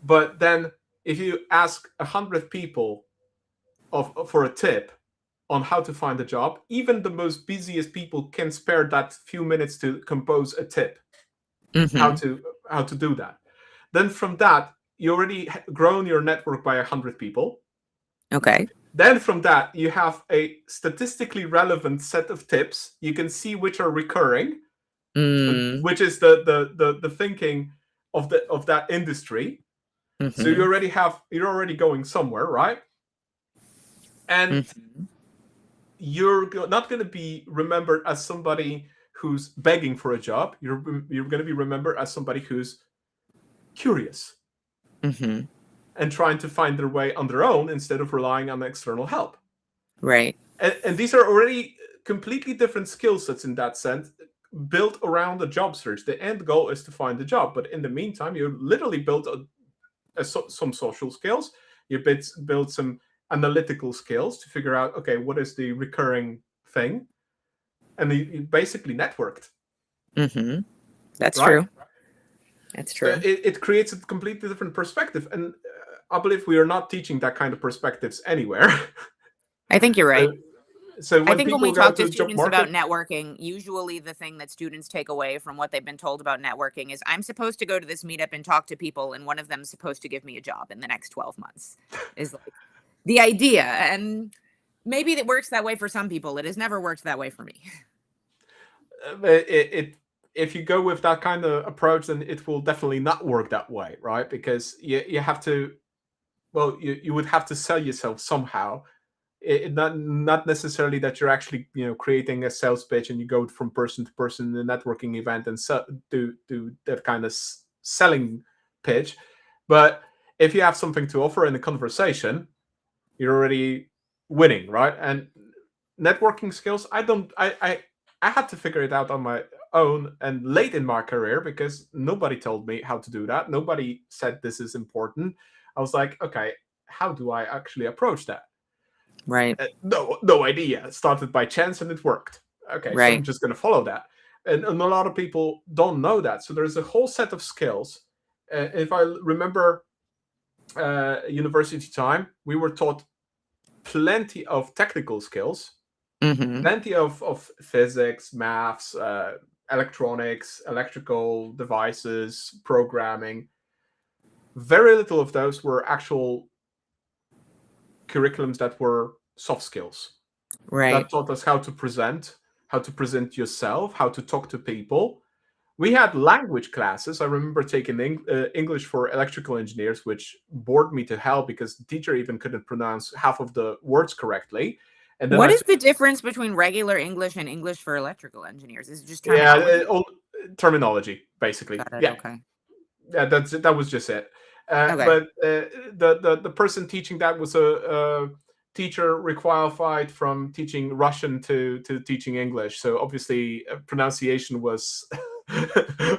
But then if you ask 100 people for a tip on how to find a job, even the most busiest people can spare that few minutes to compose a tip how Mm-hmm. to how to do that. Then from that, you already grown your network by 100 people. Okay. Then from that, you have a statistically relevant set of tips. You can see which are recurring, Mm. which is the thinking of that industry. So Mm-hmm. you're already going somewhere, right? And Mm-hmm. you're not going to be remembered as somebody who's begging for a job. You're going to be remembered as somebody who's curious Mm-hmm. and trying to find their way on their own instead of relying on external help. Right. And these are already completely different skill sets in that sense, built around a job search. The end goal is to find a job, but in the meantime, you literally built some social skills. You build some analytical skills to figure out, okay, what is the recurring thing, and you basically networked, Mm-hmm. That's right? true. That's So true. it creates a completely different perspective, and I believe we are not teaching that kind of perspectives anywhere. I think you're Uh, right. So I when think when people we go talk to to the job students about market, networking, usually the thing that students take away from what they've been told about networking is I'm supposed to go to this meetup and talk to people, and one of them is supposed to give me a job in the next 12 months, is like the idea. And maybe it works that way for some people. It has never worked that way for me. it if you go with that kind of approach, then it will definitely not work that way, right? Because you have to, well, you would have to sell yourself somehow. Not necessarily that you're actually creating a sales pitch and you go from person to person in a networking event and do that kind of selling pitch, but if you have something to offer in a conversation, you're already winning, right? And networking skills, I had to figure it out on my own and late in my career because nobody told me how to do that. Nobody said this is important. I was like, okay, how do I actually approach that? Right. No idea. It started by chance and it worked. Okay, so I'm Right. just going to follow that. And a lot of people don't know that. So there's a whole set of skills. If I remember university time, we were taught plenty of technical skills, Hmm. plenty of physics, maths, electronics, electrical devices, programming. Very little of those were actual curriculums that were soft skills Right. that taught us how to present yourself, how to talk to people. We had language classes. I remember taking English for electrical engineers, which bored me to hell because the teacher even couldn't pronounce half of the words correctly. And then What is the difference between regular English and English for electrical engineers? Is it just yeah, terminology? all terminology basically. Got it. Yeah, Okay. that was just it. Okay. But the person teaching that was a teacher requalified from teaching Russian to teaching English. So obviously, pronunciation was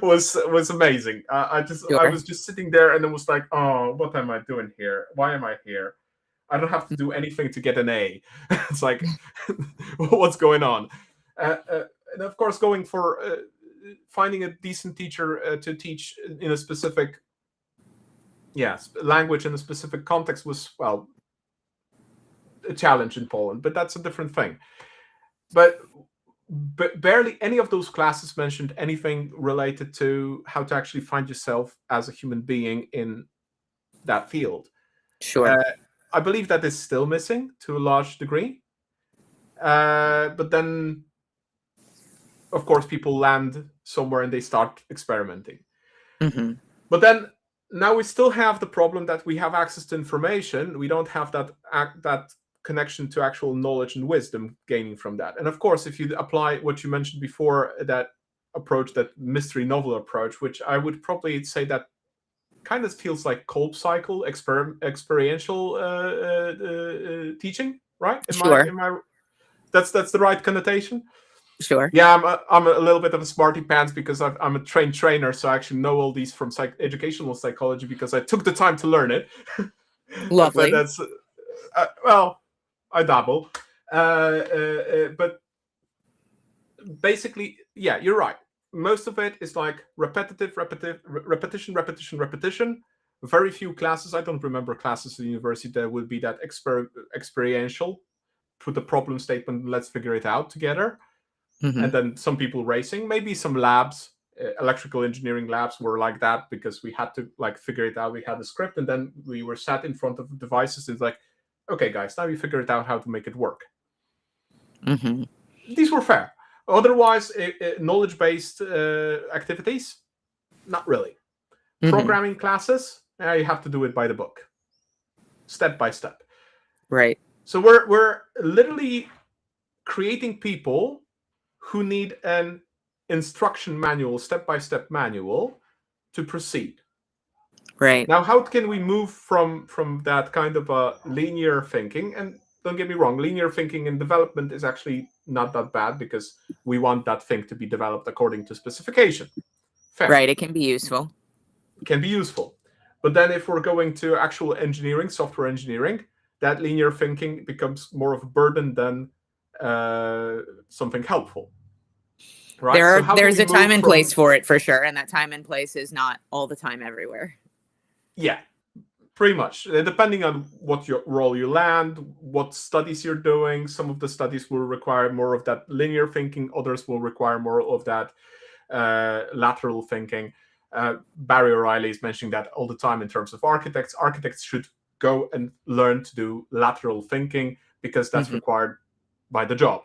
was amazing. I Sure. was just sitting there and it was like, oh, what am I doing here? Why am I here? I don't have to do anything to get an A. It's like, what's going on? And of course, going for finding a decent teacher to teach in a specific language in a specific context was, well, a challenge in Poland, but that's a different thing. But barely any of those classes mentioned anything related to how to actually find yourself as a human being in that field. Sure. Uh, I believe that is still missing to a large degree. But then, of course, people land somewhere and they start experimenting. Hmm. But then now we still have the problem that we have access to information. We don't have that connection to actual knowledge and wisdom gaining from that. And of course, if you apply what you mentioned before, that approach, that mystery novel approach, which I would probably say that kind of feels like cold cycle experiential teaching, right? Sure. In my that's the right connotation. Sure. Yeah, I'm a little bit of a smarty pants because I'm a trained trainer, so I actually know all these from educational psychology because I took the time to learn it. But Lovely. that's well, I dabble. But basically, yeah, you're right. Most of it is like repetition, repetition, repetition. Very few classes. I don't remember classes at university that would be that experiential. Put a problem statement, let's figure it out together. Hmm. And then some people racing. Maybe some labs, electrical engineering labs, were like that because we had to like figure it out. We had a script, and then we were sat in front of devices. And it's like, okay, guys, now we figure it out how to make it work. Hmm. These were fair. Otherwise, knowledge-based activities, not really. Hmm. Programming classes, you have to do it by the book, step by step. Right. So we're literally creating people who need an instruction manual, step-by-step manual to proceed. Right. Now, how can we move from that kind of linear thinking? And don't get me wrong, linear thinking in development is actually not that bad because we want that thing to be developed according to specification. Fair, Right. It can be useful. can be useful. But then if we're going to actual engineering, software engineering, that linear thinking becomes more of a burden than something helpful. Right? So how do There's we a time move and place from for it for sure, and that time and place is not all the time everywhere. yeah, Pretty much, depending on what your role you land, what studies you're doing. Some of the studies will require more of that linear thinking. Others will require more of that lateral thinking. Barry O'Reilly is mentioning that all the time in terms of architects. Architects should go and learn to do lateral thinking because that's Mm-hmm. required by the job.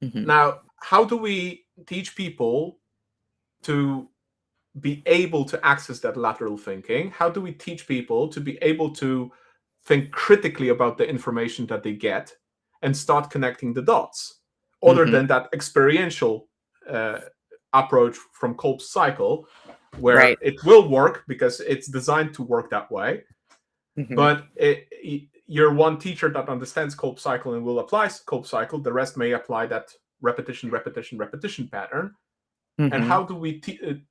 Mm-hmm. Now, how do we teach people to be able to access that lateral thinking? How do we teach people to be able to think critically about the information that they get and start connecting the dots, other Mm-hmm. than that experiential uh, approach from Kolb's cycle, where Right. it will work because it's designed to work that way, Mm-hmm. but you're one teacher that understands Kolb's cycle and will apply Kolb's cycle. The rest may apply that repetition, repetition, repetition pattern. And Mm-hmm.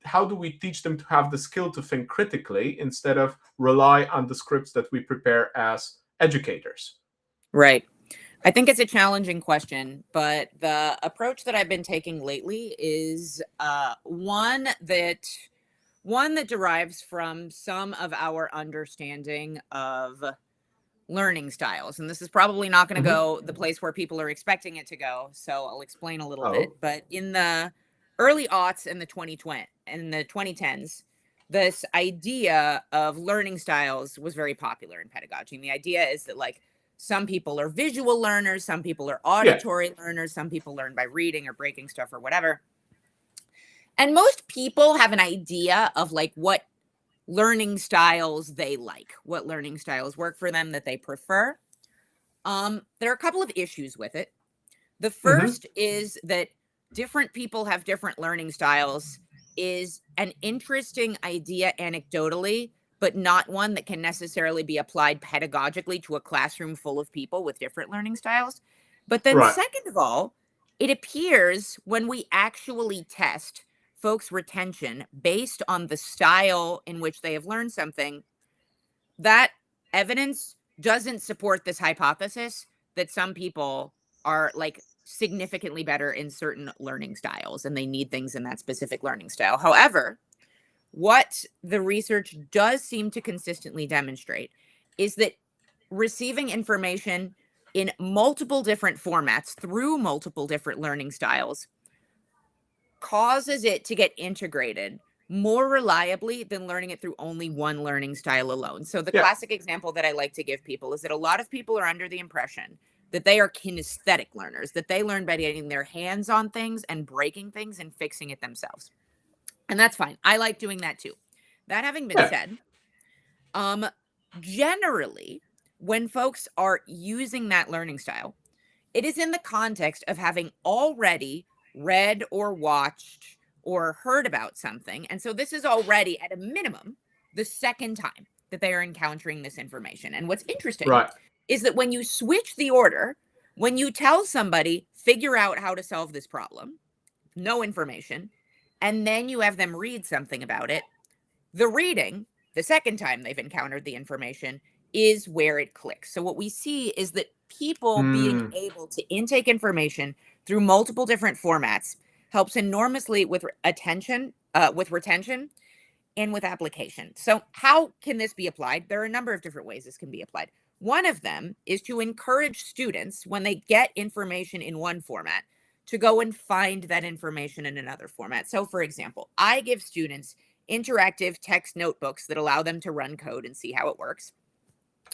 how do we teach them to have the skill to think critically instead of rely on the scripts that we prepare as educators? Right. I think it's a challenging question, but the approach that I've been taking lately is one that derives from some of our understanding of learning styles. And this is probably not going to Mm-hmm. go the place where people are expecting it to go. So I'll explain a little bit. Oh, But in the early aughts and the 2010s, this idea of learning styles was very popular in pedagogy. And the idea is that like some people are visual learners, some people are yeah, auditory learners, some people learn by reading or breaking stuff or whatever. And most people have an idea of like what learning styles they like, what learning styles work for them that they prefer. There are a couple of issues with it. The mm-hmm. first is that different people have different learning styles is an interesting idea anecdotally, but not one that can necessarily be applied pedagogically to a classroom full of people with different learning styles. But then, Right, second of all, it appears when we actually test folks' retention based on the style in which they have learned something, that evidence doesn't support this hypothesis that some people are like significantly better in certain learning styles and they need things in that specific learning style. However, what the research does seem to consistently demonstrate is that receiving information in multiple different formats through multiple different learning styles causes it to get integrated more reliably than learning it through only one learning style alone. So the yeah, classic example that I like to give people is that a lot of people are under the impression that they are kinesthetic learners, that they learn by getting their hands on things and breaking things and fixing it themselves. And that's fine. I like doing that too. That having been yeah, said, um generally when folks are using that learning style, it is in the context of having already read or watched or heard about something. And so this is already, at a minimum, the second time that they are encountering this information. And what's interesting right, is that when you switch the order, when you tell somebody, figure out how to solve this problem, no information, and then you have them read something about it, the reading, the second time they've encountered the information, is where it clicks. So what we see is that people being mm, able to intake information through multiple different formats helps enormously with retention, and with application. So how can this be applied? There are a number of different ways this can be applied. One of them is to encourage students, when they get information in one format, to go and find that information in another format. So for example, I give students interactive text notebooks that allow them to run code and see how it works.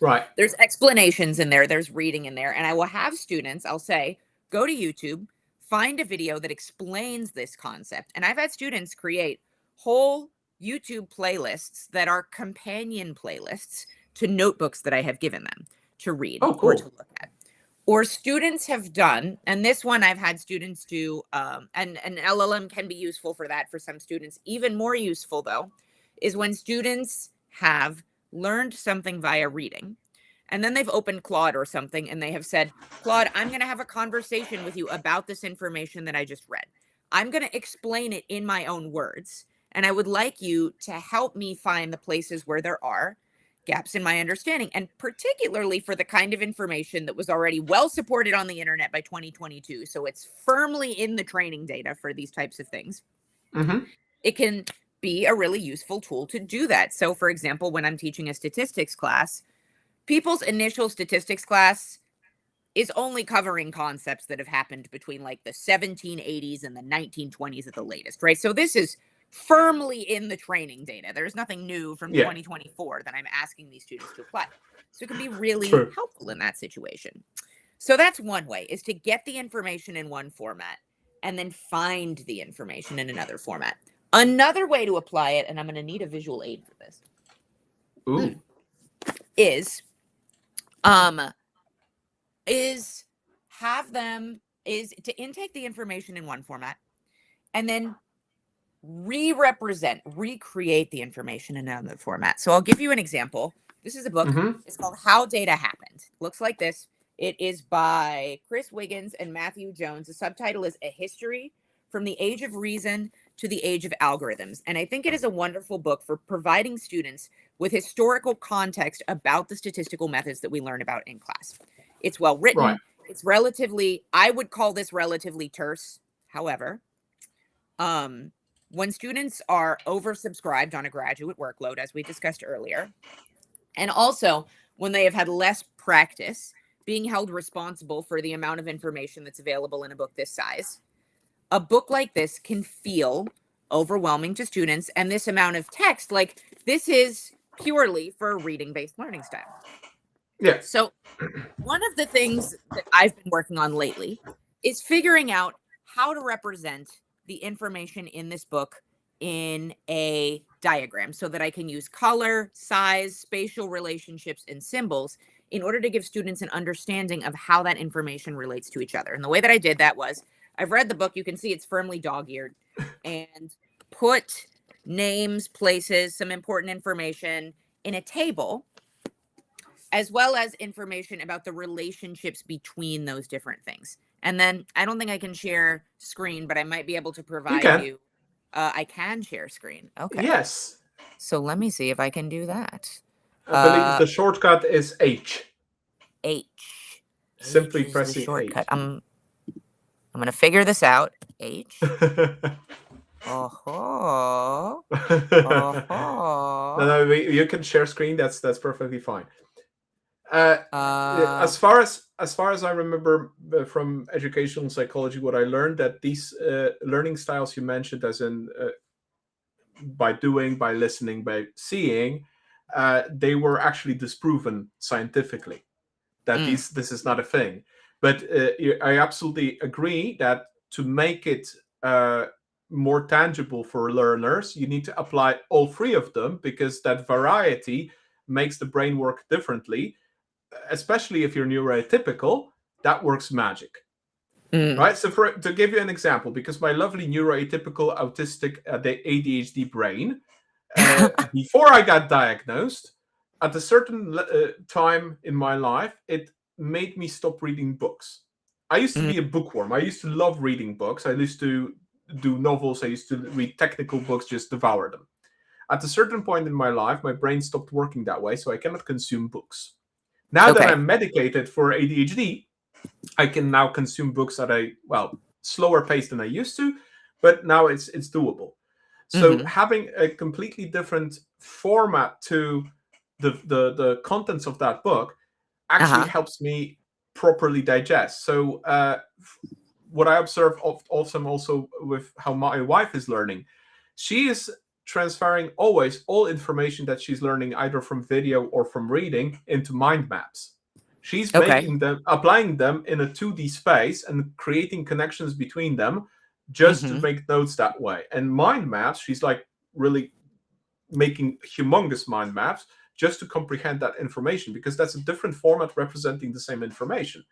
right, There's explanations in there, there's reading in there, and I will have students, I'll say, go to YouTube, find a video that explains this concept. And I've had students create whole YouTube playlists that are companion playlists to notebooks that I have given them to read oh, or to cool, look at. Or students have done, and this one I've had students do, and an LLM can be useful for that for some students. Even more useful, though, is when students have learned something via reading, and then they've opened Claude or something, and they have said, Claude, I'm going to have a conversation with you about this information that I just read. I'm going to explain it in my own words, and I would like you to help me find the places where there are gaps in my understanding, and particularly for the kind of information that was already well supported on the internet by 2022. So it's firmly in the training data for these types of things. mm-hmm. It can be a really useful tool to do that. So, for example, when I'm teaching a statistics class, people's initial statistics class is only covering concepts that have happened between like the 1780s and the 1920s at the latest, right? So this is firmly in the training data. There's nothing new from 2024 that I'm asking these students to apply. So it can be really helpful in that situation. So that's one way, is to get the information in one format and then find the information in another format. Another way to apply it, and I'm going to need a visual aid for this, is to intake the information in one format and then recreate the information in another format. So I'll give you an example. This is a book. It's called How Data Happened. It looks like this. It is by Chris Wiggins and Matthew Jones. The subtitle is A History from the Age of Reason to the Age of Algorithms. And I think it is a wonderful book for providing students with historical context about the statistical methods that we learn about in class. It's well written. Right. It's relatively, I would call this relatively terse. However, when students are oversubscribed on a graduate workload, as we discussed earlier, and also when they have had less practice being held responsible for the amount of information that's available in a book this size, a book like this can feel overwhelming to students. And this amount of text, like this is purely for a reading-based learning style. Yeah. So one of the things that I've been working on lately is figuring out how to represent the information in this book in a diagram so that I can use color, size, spatial relationships, and symbols in order to give students an understanding of how that information relates to each other. And the way that I did that was, I've read the book. You can see it's firmly dog-eared, and put names, places, some important information in a table, as well as information about the relationships between those different things. And then I don't think I can share screen, but I might be able to provide you. I can share screen. Okay. Yes. So let me see if I can do that. I believe the shortcut is H. H. Simply H is pressing the shortcut. H. I'm going to figure this out. H. Oh. No, you can share screen. That's perfectly fine. As far as I remember from educational psychology, what I learned that these learning styles you mentioned, as in by doing, by listening, by seeing, they were actually disproven scientifically that this is not a thing. But I absolutely agree that to make it more tangible for learners, you need to apply all three of them, because that variety makes the brain work differently. Especially if you're neuroatypical, that works magic. Right? So to give you an example, because my lovely neuroatypical autistic ADHD brain, before I got diagnosed, at a certain time in my life, it made me stop reading books. I used to be a bookworm. I used to love reading books. I used to do novels. I used to read technical books, just devour them. At a certain point in my life, my brain stopped working that way, so I cannot consume books. Now that I'm medicated for ADHD, I can now consume books at a, slower pace than I used to, but now it's doable. So having a completely different format to the contents of that book actually helps me properly digest. So what I observe also with how my wife is learning, she is transferring always all information that she's learning either from video or from reading into mind maps. She's making them, applying them in a 2D space and creating connections between them just to make notes that way. And mind maps, she's like really making humongous mind maps just to comprehend that information, because that's a different format representing the same information.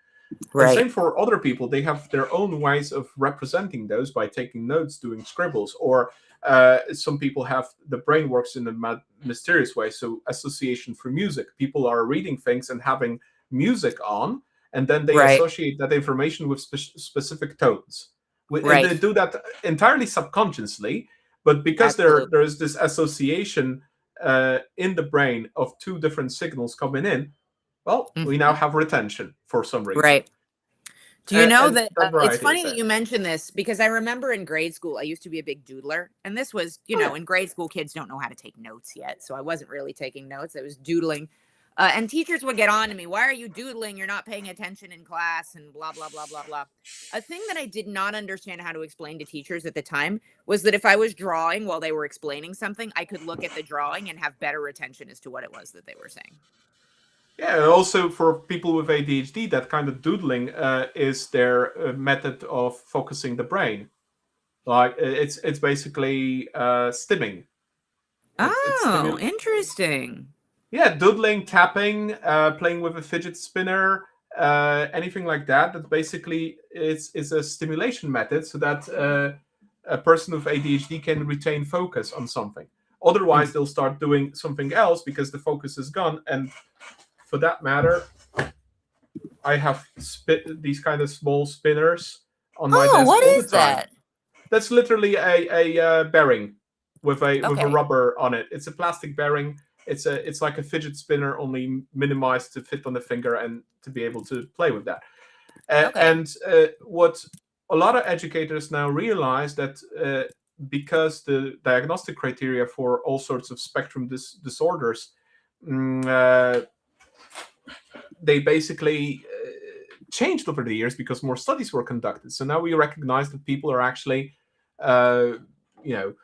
Right. And same for other people. They have their own ways of representing those by taking notes, doing scribbles, or some people have, the brain works in a mysterious way. So association for music. People are reading things and having music on, and then they associate that information with specific tones. And they do that entirely subconsciously, but because there is this association in the brain of two different signals coming in, we now have retention for some reason. Right. Do you know and that that it's variety is funny that there. you mentioned this because I remember in grade school, I used to be a big doodler. And this was, Oh yeah. in grade school, kids don't know how to take notes yet. So I wasn't really taking notes, I was doodling. And teachers would get on to me, why are you doodling? You're not paying attention in class and blah, blah, blah, blah, blah. A thing that I did not understand how to explain to teachers at the time was that if I was drawing while they were explaining something, I could look at the drawing and have better attention as to what it was that they were saying. Yeah, and also for people with ADHD, that kind of doodling is their method of focusing the brain. Like it's basically stimming. It's Oh, stimul. interesting. Yeah, doodling, tapping, playing with a fidget spinner, anything like that. That basically is a stimulation method, so that a person with ADHD can retain focus on something. Otherwise, Mhm. they'll start doing something else because the focus is gone. And for that matter, I have these kind of small spinners on my Oh, desk what all the is time. that? That's literally a bearing with a Okay. rubber on it. It's a plastic bearing. It's like a fidget spinner, only minimized to fit on the finger and to be able to play with that. Okay. And what a lot of educators now realize that because the diagnostic criteria for all sorts of spectrum disorders, mm, uh, they basically changed over the years because more studies were conducted. So now we recognize that people are actually, uh, you know,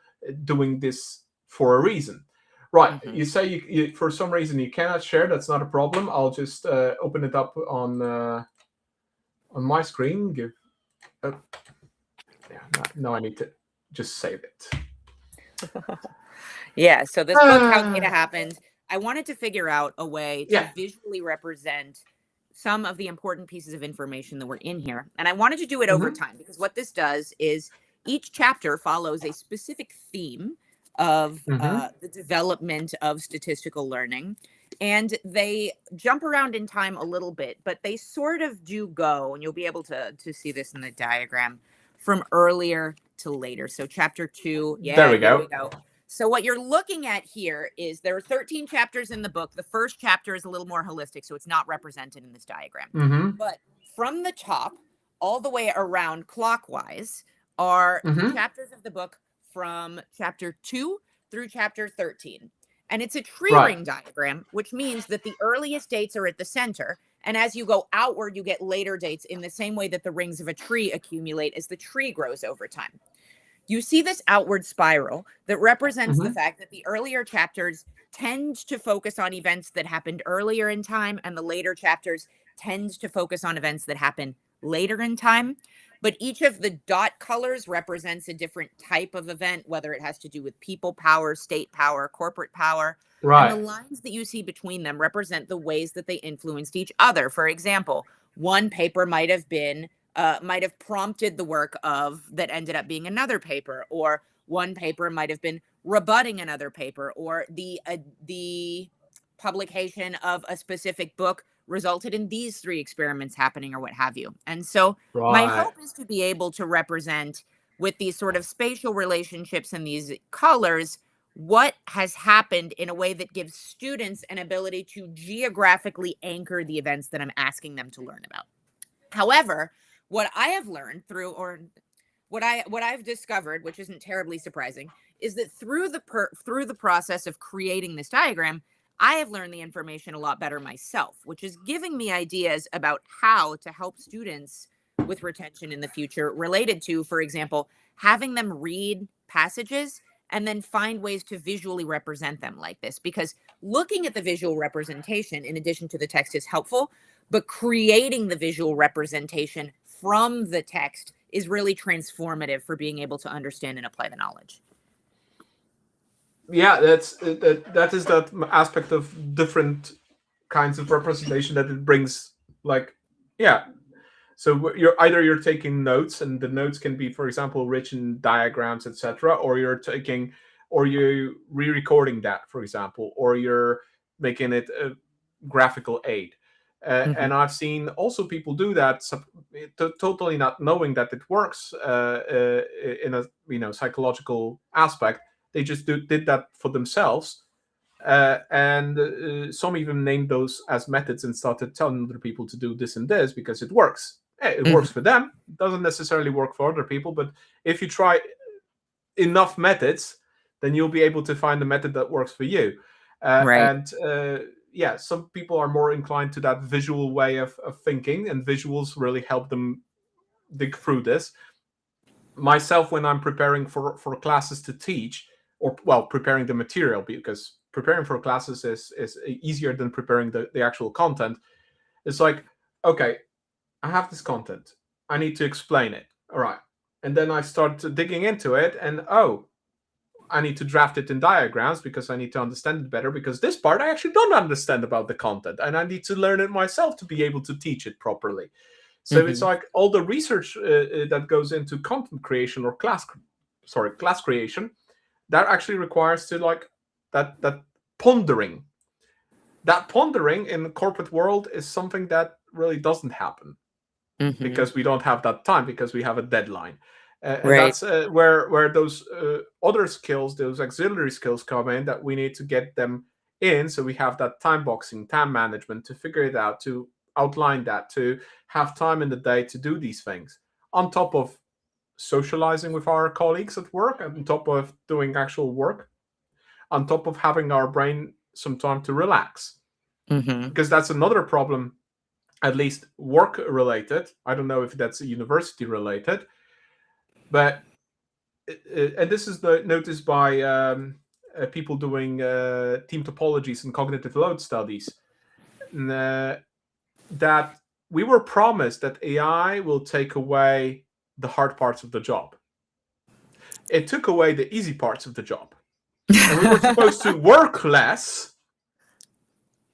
doing this for a reason. Right. Mhm. You say for some reason you cannot share. That's not a problem. I'll just open it up on my screen. Give. Uh, yeah. No, I need to just save it. Yeah, so this book, How Data Ah, Happened, I wanted to figure out a way to yeah. visually represent some of the important pieces of information that were in here. And I wanted to do it over Mm-hmm. time because what this does is each chapter follows a specific theme of Mm-hmm. the development of statistical learning. And they jump around in time a little bit, but they sort of do go, and you'll be able to see this in the diagram, from earlier to later. So, chapter 2, There yeah, we here we go. go. So what you're looking at here is there are 13 chapters in the book. The first chapter is a little more holistic, so it's not represented in this diagram. Mm-hmm. But from the top all the way around clockwise are the Mm-hmm. chapters of the book from chapter 2 through chapter 13. And it's a tree Right. ring diagram, which means that the earliest dates are at the center. And as you go outward, you get later dates in the same way that the rings of a tree accumulate as the tree grows over time. You see this outward spiral that represents the Mm-hmm. fact that the earlier chapters tend to focus on events that happened earlier in time, and the later chapters tend to focus on events that happen later in time. But each of the dot colors represents a different type of event, whether it has to do with people power, state power, corporate power. And the Right. lines that you see between them represent the ways that they influenced each other. For example, one paper might have prompted the work of that ended up being another paper, or one paper might have been rebutting another paper, or the publication of a specific book resulted in these three experiments happening, or what have you. And so my Right. hope is to be able to represent with these sort of spatial relationships and these colors what has happened in a way that gives students an ability to geographically anchor the events that I'm asking them to learn about. However, what I have learned through, or what I've discovered, which isn't terribly surprising, is that through the process of creating this diagram, I have learned the information a lot better myself, which is giving me ideas about how to help students with retention in the future, related to, for example, having them read passages and then find ways to visually represent them like this. Because looking at the visual representation in addition to the text is helpful, but creating the visual representation from the text is really transformative for being able to understand and apply the knowledge. Yeah, that is that aspect of different kinds of representation that it brings. Like, yeah, so you're taking notes, and the notes can be, for example, rich in diagrams, etc., or you re-recording that, for example, or you're making it a graphical aid. Mhm. And I've seen also people do that, totally not knowing that it works in a psychological aspect. They just did that for themselves, and some even named those as methods and started telling other people to do this and this because it works. It Mhm. works for them. It doesn't necessarily work for other people. But if you try enough methods, then you'll be able to find the method that works for you. Right. And yeah, some people are more inclined to that visual way of thinking, and visuals really help them dig through this. Myself, when I'm preparing for classes to teach, or well, preparing the material, because preparing for classes is easier than preparing the actual content. It's like, okay, I have this content, I need to explain it, all right, and then I start digging into it, and oh, I need to draft it in diagrams because I need to understand it better, because this part I actually don't understand about the content, and I need to learn it myself to be able to teach it properly. So it's Mhm. like all the research that goes into content creation or class creation, that actually requires to like that pondering. That pondering in the corporate world is something that really doesn't happen Mhm. because we don't have that time, because we have a deadline. And Right. that's where those other skills, those auxiliary skills come in, that we need to get them in, so we have that time boxing, time management, to figure it out, to outline that, to have time in the day to do these things, on top of socializing with our colleagues at work, on top of doing actual work, on top of having our brain some time to relax. Mhm. Because that's another problem, at least work related. I don't know if that's university related, but and this is noticed by people doing team topologies and cognitive load studies, that we were promised that AI will take away the hard parts of the job. It took away the easy parts of the job, and we were supposed to work less,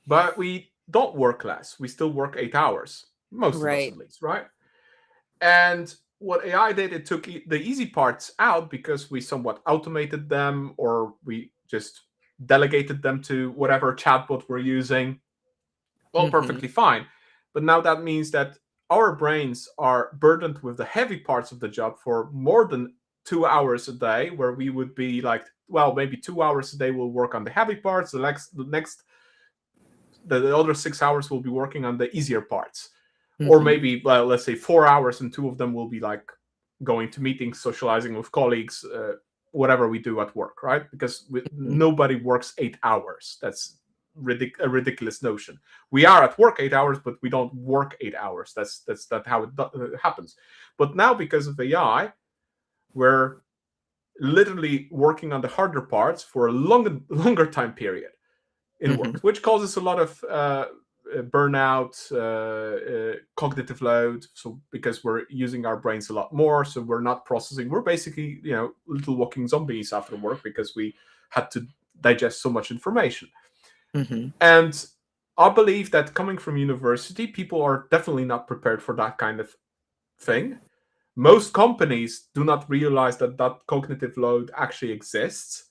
but we don't work less. We still work 8 hours, most of us Right. at least, right? And what AI did, it took the easy parts out because we somewhat automated them, or we just delegated them to whatever chatbot we're using. Well, Mhm. perfectly fine. But now that means that our brains are burdened with the heavy parts of the job for more than 2 hours a day, where we would be like, well, maybe 2 hours a day we'll work on the heavy parts. The other 6 hours will be working on the easier parts. Or Mhm. maybe, well, let's say 4 hours, and two of them will be like going to meetings, socializing with colleagues, whatever we do at work, right? Because Mhm. nobody works 8 hours. That's a ridiculous notion. We are at work 8 hours, but we don't work 8 hours. That's not how it happens. But now, because of AI, we're literally working on the harder parts for a longer time period in Mhm. work, which causes a lot of burnout, cognitive load. So because we're using our brains a lot more, so we're not processing. We're basically, little walking zombies after work, because we had to digest so much information. Mhm. And I believe that coming from university, people are definitely not prepared for that kind of thing. Most companies do not realize that that cognitive load actually exists.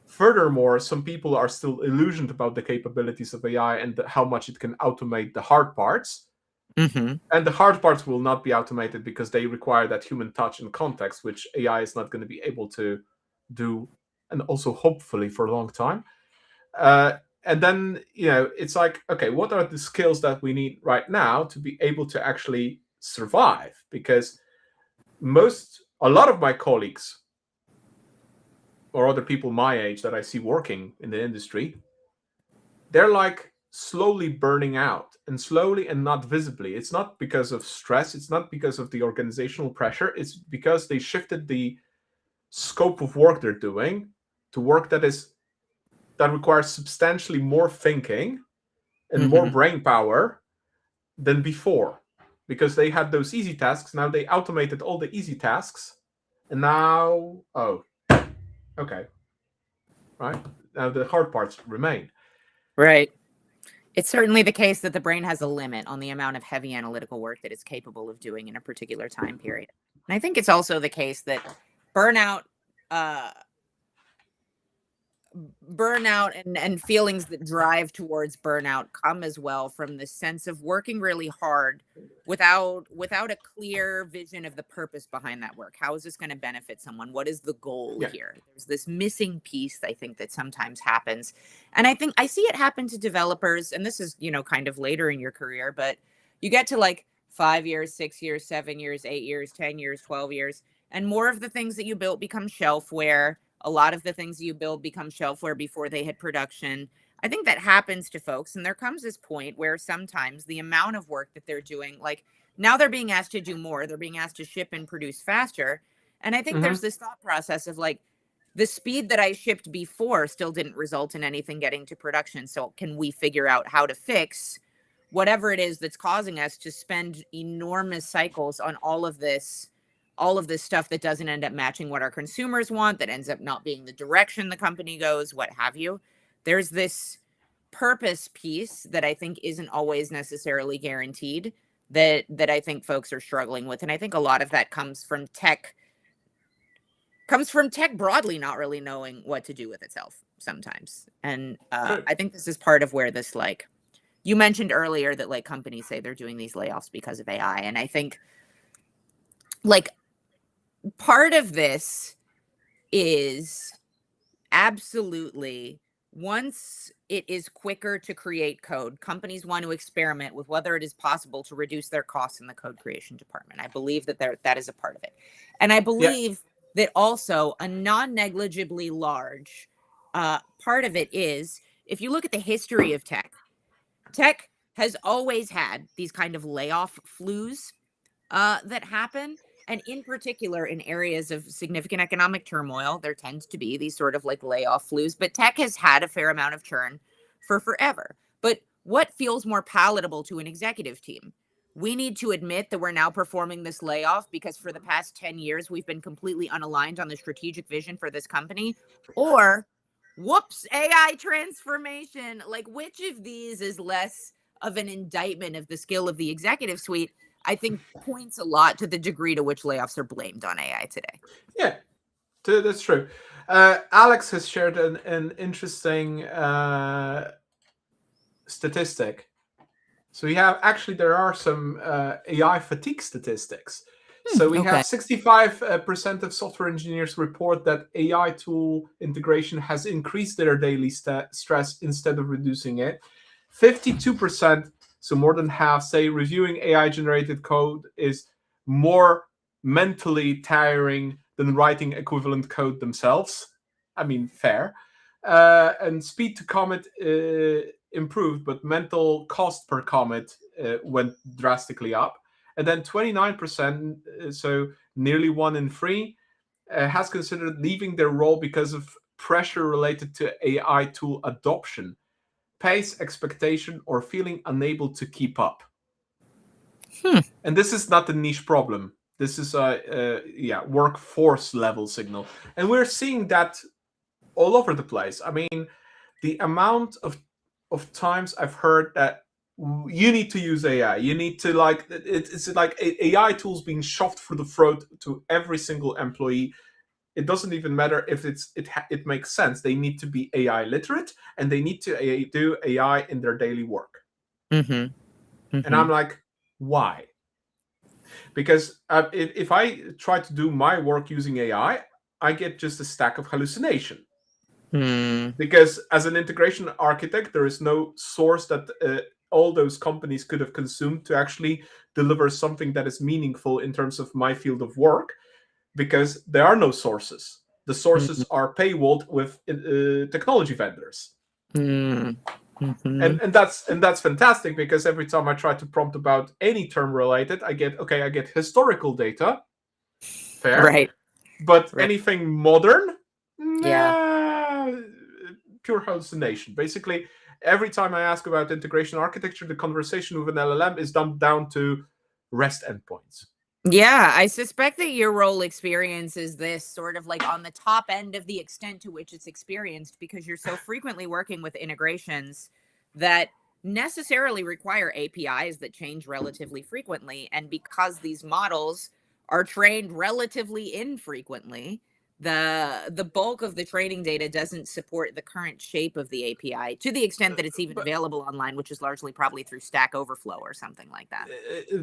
Furthermore, some people are still illusioned about the capabilities of AI and how much it can automate the hard parts. Mhm. And the hard parts will not be automated because they require that human touch and context, which AI is not going to be able to do, and also hopefully for a long time. And then, it's like, okay, what are the skills that we need right now to be able to actually survive? Because a lot of my colleagues, or other people my age that I see working in the industry, they're like slowly burning out, and slowly and not visibly. It's not because of stress, it's not because of the organizational pressure, it's because they shifted the scope of work they're doing to work that requires substantially more thinking and more Mhm. brain power than before, because they had those easy tasks. Now they automated all the easy tasks, and now, oh, okay, right, now the hard parts remain. Right. It's certainly the case that the brain has a limit on the amount of heavy analytical work that it's capable of doing in a particular time period. And I think it's also the case that burnout uh burnout and feelings that drive towards burnout come as well from the sense of working really hard without a clear vision of the purpose behind that work. How is this going to benefit someone? What is the goal Yeah, here? There's this missing piece, I think, that sometimes happens. And I think I see it happen to developers, and this is, kind of later in your career, but you get to like 5 years, 6 years, 7 years, 8 years, 10 years, 12 years. And more of the things that you built become shelfware. A lot of the things you build become shelfware before they hit production. I think that happens to folks. And there comes this point where sometimes the amount of work that they're doing, like now they're being asked to do more, they're being asked to ship and produce faster. And I think there's Mm-hmm. this thought process of like, the speed that I shipped before still didn't result in anything getting to production. So can we figure out how to fix whatever it is that's causing us to spend enormous cycles on all of this stuff that doesn't end up matching what our consumers want, that ends up not being the direction the company goes, what have you. There's this purpose piece that I think isn't always necessarily guaranteed, that I think folks are struggling with. And I think a lot of that comes from tech broadly not really knowing what to do with itself sometimes. And Good. I think this is part of where this, like, you mentioned earlier that like companies say they're doing these layoffs because of AI. And I think like part of this is absolutely, once it is quicker to create code, companies want to experiment with whether it is possible to reduce their costs in the code creation department. I believe that is a part of it. And I Yeah. believe that also a non-negligibly large part of it is, if you look at the history of tech has always had these kind of layoff flus that happen. And in particular, in areas of significant economic turmoil, there tends to be these sort of like layoff flus. But tech has had a fair amount of churn for forever. But what feels more palatable to an executive team? We need to admit that we're now performing this layoff because for the past 10 years, we've been completely unaligned on the strategic vision for this company. Or, whoops, AI transformation. Like, which of these is less of an indictment of the skill of the executive suite? I think points a lot to the degree to which layoffs are blamed on AI today. Yeah, that's true. Alex has shared an interesting statistic. So we have actually there are some AI fatigue statistics. So we have Okay. 65% of software engineers report that AI tool integration has increased their daily stress instead of reducing it. 52%, so more than half, say reviewing AI generated code is more mentally tiring than writing equivalent code themselves. I mean, fair. And speed to commit improved, but mental cost per commit went drastically up. And then 29%, so nearly 1 in 3, has considered leaving their role because of pressure related to AI tool adoption, pace, expectation, or feeling unable to keep up. And this is not a niche problem. This is a workforce level signal, and we're seeing that all over the place. I mean, the amount of times I've heard that you need to use AI. You need to it's like AI tools being shoved through the throat to every single employee. It doesn't even matter if it makes sense. They need to be AI literate and they need to do AI in their daily work. Mm-hmm. And Mm-hmm. I'm like, why? Because if I try to do my work using AI, I get just a stack of hallucination. Mm. Because as an integration architect, there is no source that all those companies could have consumed to actually deliver something that is meaningful in terms of my field of work, because there are no sources. The sources are paywalled with technology vendors. Mm. Mm-hmm. And that's fantastic, because every time I try to prompt about any term related, I get historical data, fair, Right. but Right. anything modern, Yeah. nah, pure hallucination. Basically, every time I ask about integration architecture, the conversation with an LLM is dumbed down to REST endpoints. Yeah, I suspect that your role experiences this sort of like on the top end of the extent to which it's experienced, because you're so frequently working with integrations that necessarily require APIs that change relatively frequently. And because these models are trained relatively infrequently, the bulk of the training data doesn't support the current shape of the API to the extent that it's even But available online, which is largely probably through Stack Overflow or something like that.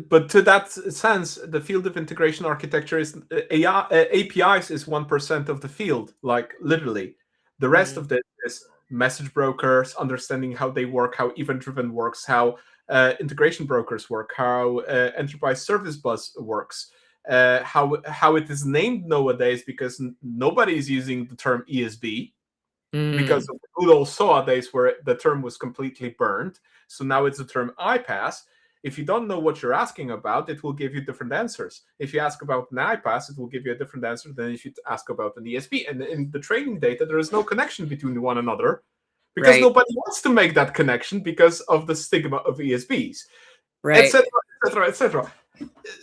but to that sense, the field of integration architecture is AI, APIs is 1% of the field, like literally. The rest Mm. of this is message brokers, understanding how they work, how event driven works, how integration brokers work, how enterprise service bus works, how it is named nowadays, because nobody is using the term ESB because of the good old SOA days where the term was completely burned. So now it's the term iPass. If you don't know what you're asking about, it will give you different answers. If you ask about an iPass, it will give you a different answer than if you ask about an ESP. And in the training data, there is no connection between one another because Right. nobody wants to make that connection because of the stigma of ESBs, Right. etc., etc., etc.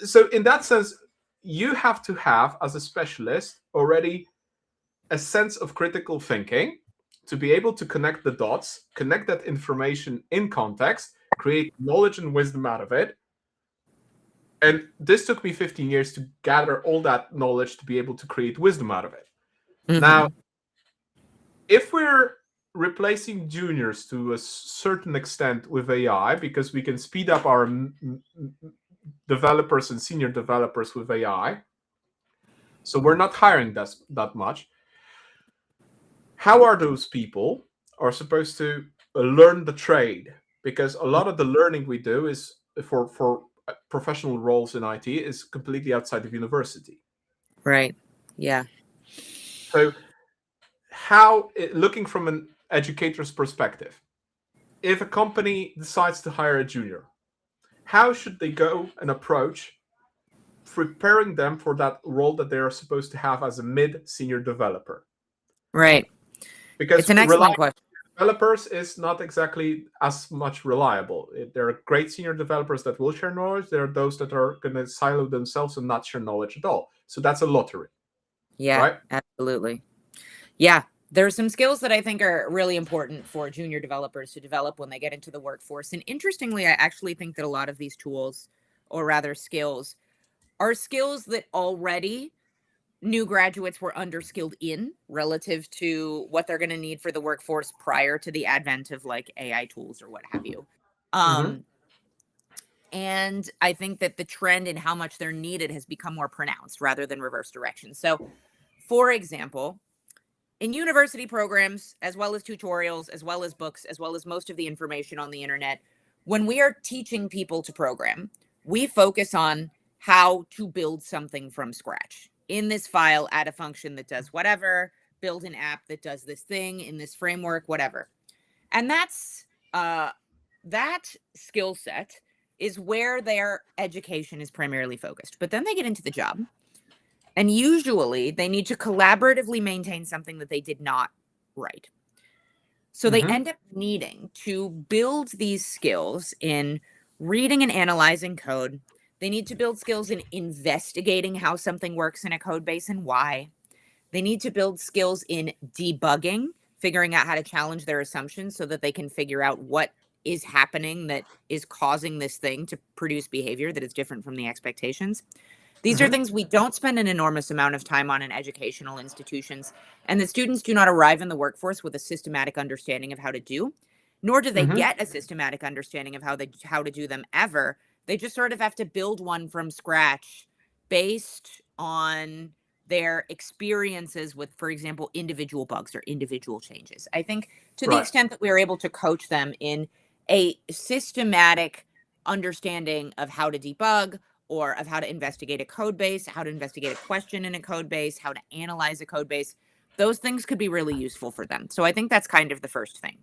So in that sense, you have to have, as a specialist, already a sense of critical thinking to be able to connect the dots, connect that information in context, create knowledge and wisdom out of it. And this took me 15 years to gather all that knowledge to be able to create wisdom out of it. Now, if we're replacing juniors to a certain extent with AI because we can speed up our developers and senior developers with AI, so we're not hiring that much. How are those people are supposed to learn the trade? Because a lot of the learning we do is for professional roles in IT is completely outside of university. Right. Yeah. So how, looking from an educator's perspective, if a company decides to hire a junior, how should they go and approach preparing them for that role that they are supposed to have as a mid-senior developer? Right. Because It's an excellent question. developers is not exactly as much reliable. There are great senior developers that will share knowledge. There are those that are going to silo themselves and not share knowledge at all. So that's a lottery, Yeah, right? absolutely. Yeah, there's some skills that I think are really important for junior developers to develop when they get into the workforce. And interestingly, I actually think that a lot of these tools, or rather skills, are skills that already new graduates were underskilled in relative to what they're going to need for the workforce prior to the advent of like AI tools or what have you. Mm-hmm. And I think that the trend in how much they're needed has become more pronounced rather than reverse direction. So, for example, in university programs, as well as tutorials, as well as books, as well as most of the information on the internet, when we are teaching people to program, we focus on how to build something from scratch. In this file, add a function that does whatever, build an app that does this thing in this framework, whatever. And that skill set is where their education is primarily focused. But then they get into the job, and usually they need to collaboratively maintain something that they did not write. So they Mm-hmm. end up needing to build these skills in reading and analyzing code. They need to build skills in investigating how something works in a code base and why. They need to build skills in debugging, figuring out how to challenge their assumptions so that they can figure out what is happening that is causing this thing to produce behavior that is different from the expectations. These are Mm-hmm. things we don't spend an enormous amount of time on in educational institutions, and the students do not arrive in the workforce with a systematic understanding of how to do, nor do they Mm-hmm. get a systematic understanding of how to do them ever. They just sort of have to build one from scratch based on their experiences with, for example, individual bugs or individual changes. I think to the Right. extent that we are able to coach them in a systematic understanding of how to debug, or of how to investigate a code base, how to investigate a question in a code base, how to analyze a code base, those things could be really useful for them. So I think that's kind of the first thing.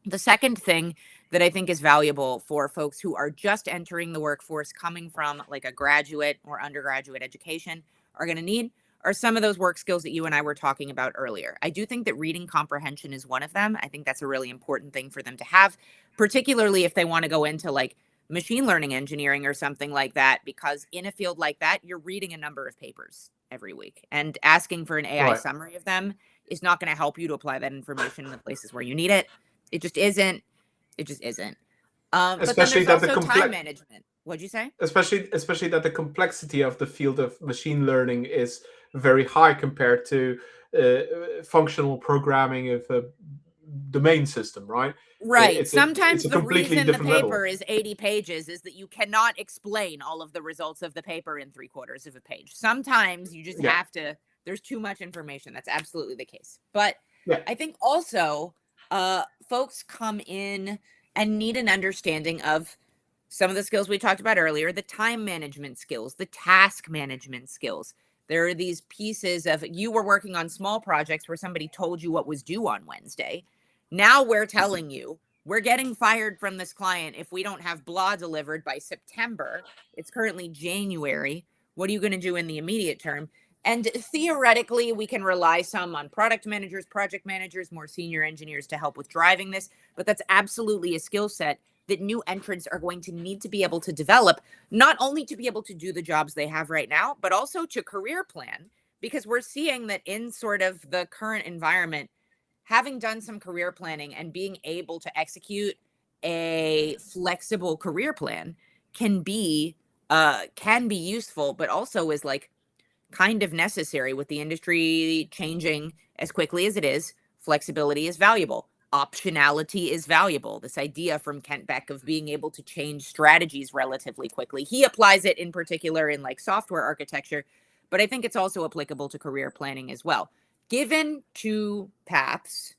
The second thing that I think is valuable for folks who are just entering the workforce, coming from like a graduate or undergraduate education, are going to need are some of those work skills that you and I were talking about earlier. I do think that reading comprehension is one of them. I think that's a really important thing for them to have, particularly if they want to go into like machine learning engineering or something like that, because in a field like that, you're reading a number of papers every week, and asking for an AI Right. summary of them is not going to help you to apply that information in the places where you need it. It just isn't. It just isn't. But then Especially there's that the also time management. What'd you say? especially that the complexity of the field of machine learning is very high compared to functional programming of a domain system, right? Right. It's Sometimes a the completely reason the different level. paper is 80 pages is that you cannot explain all of the results of the paper in 3/4 of a page. Sometimes you just Yeah. have to, there's too much information. That's absolutely the case. But Yeah. I think also folks come in and need an understanding of some of the skills we talked about earlier, the time management skills, the task management skills. There are these pieces of, you were working on small projects where somebody told you what was due on Wednesday. Now we're telling you we're getting fired from this client if we don't have blah delivered by September. It's currently January. What are you going to do in the immediate term? And theoretically, we can rely some on product managers, project managers, more senior engineers to help with driving this. But that's absolutely a skill set that new entrants are going to need to be able to develop, not only to be able to do the jobs they have right now, but also to career plan. Because we're seeing that in sort of the current environment, having done some career planning and being able to execute a flexible career plan can be useful, but also is like kind of necessary with the industry changing as quickly as it is. Flexibility is valuable. Optionality is valuable. This idea from Kent Beck of being able to change strategies relatively quickly. He applies it in particular in like software architecture, but I think it's also applicable to career planning as well. Given two paths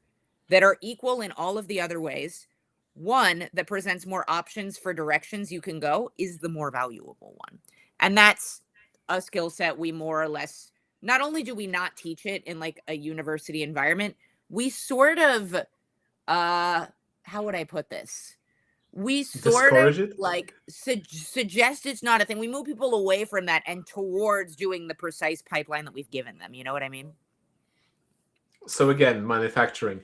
that are equal in all of the other ways, one that presents more options for directions you can go is the more valuable one. And that's a skill set we more or less, not only do we not teach it in like a university environment, we sort of how would I put this? We sort of Discourage it. like suggest it's not a thing. We move people away from that and towards doing the precise pipeline that we've given them. You know what I mean? So again, manufacturing.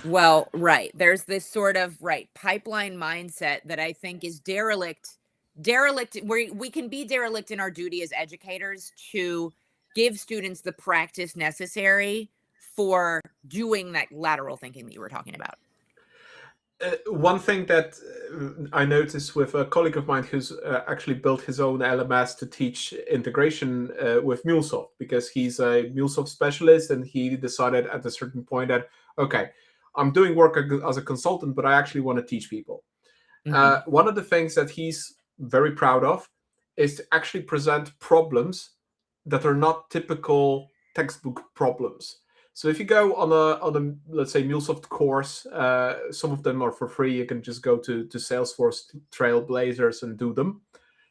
Well, right. There's this sort of pipeline mindset that I think is derelict. Derelict, where we can be derelict in our duty as educators to give students the practice necessary for doing that lateral thinking that you were talking about. One thing that I noticed with a colleague of mine who's actually built his own LMS to teach integration with MuleSoft, because he's a MuleSoft specialist, and he decided at a certain point that, okay, I'm doing work as a consultant, but I actually want to teach people. Mm-hmm. One of the things that he's very proud of is to actually present problems that are not typical textbook problems. So if you go on a let's say MuleSoft course, some of them are for free. You can just go to Salesforce Trailblazers and do them.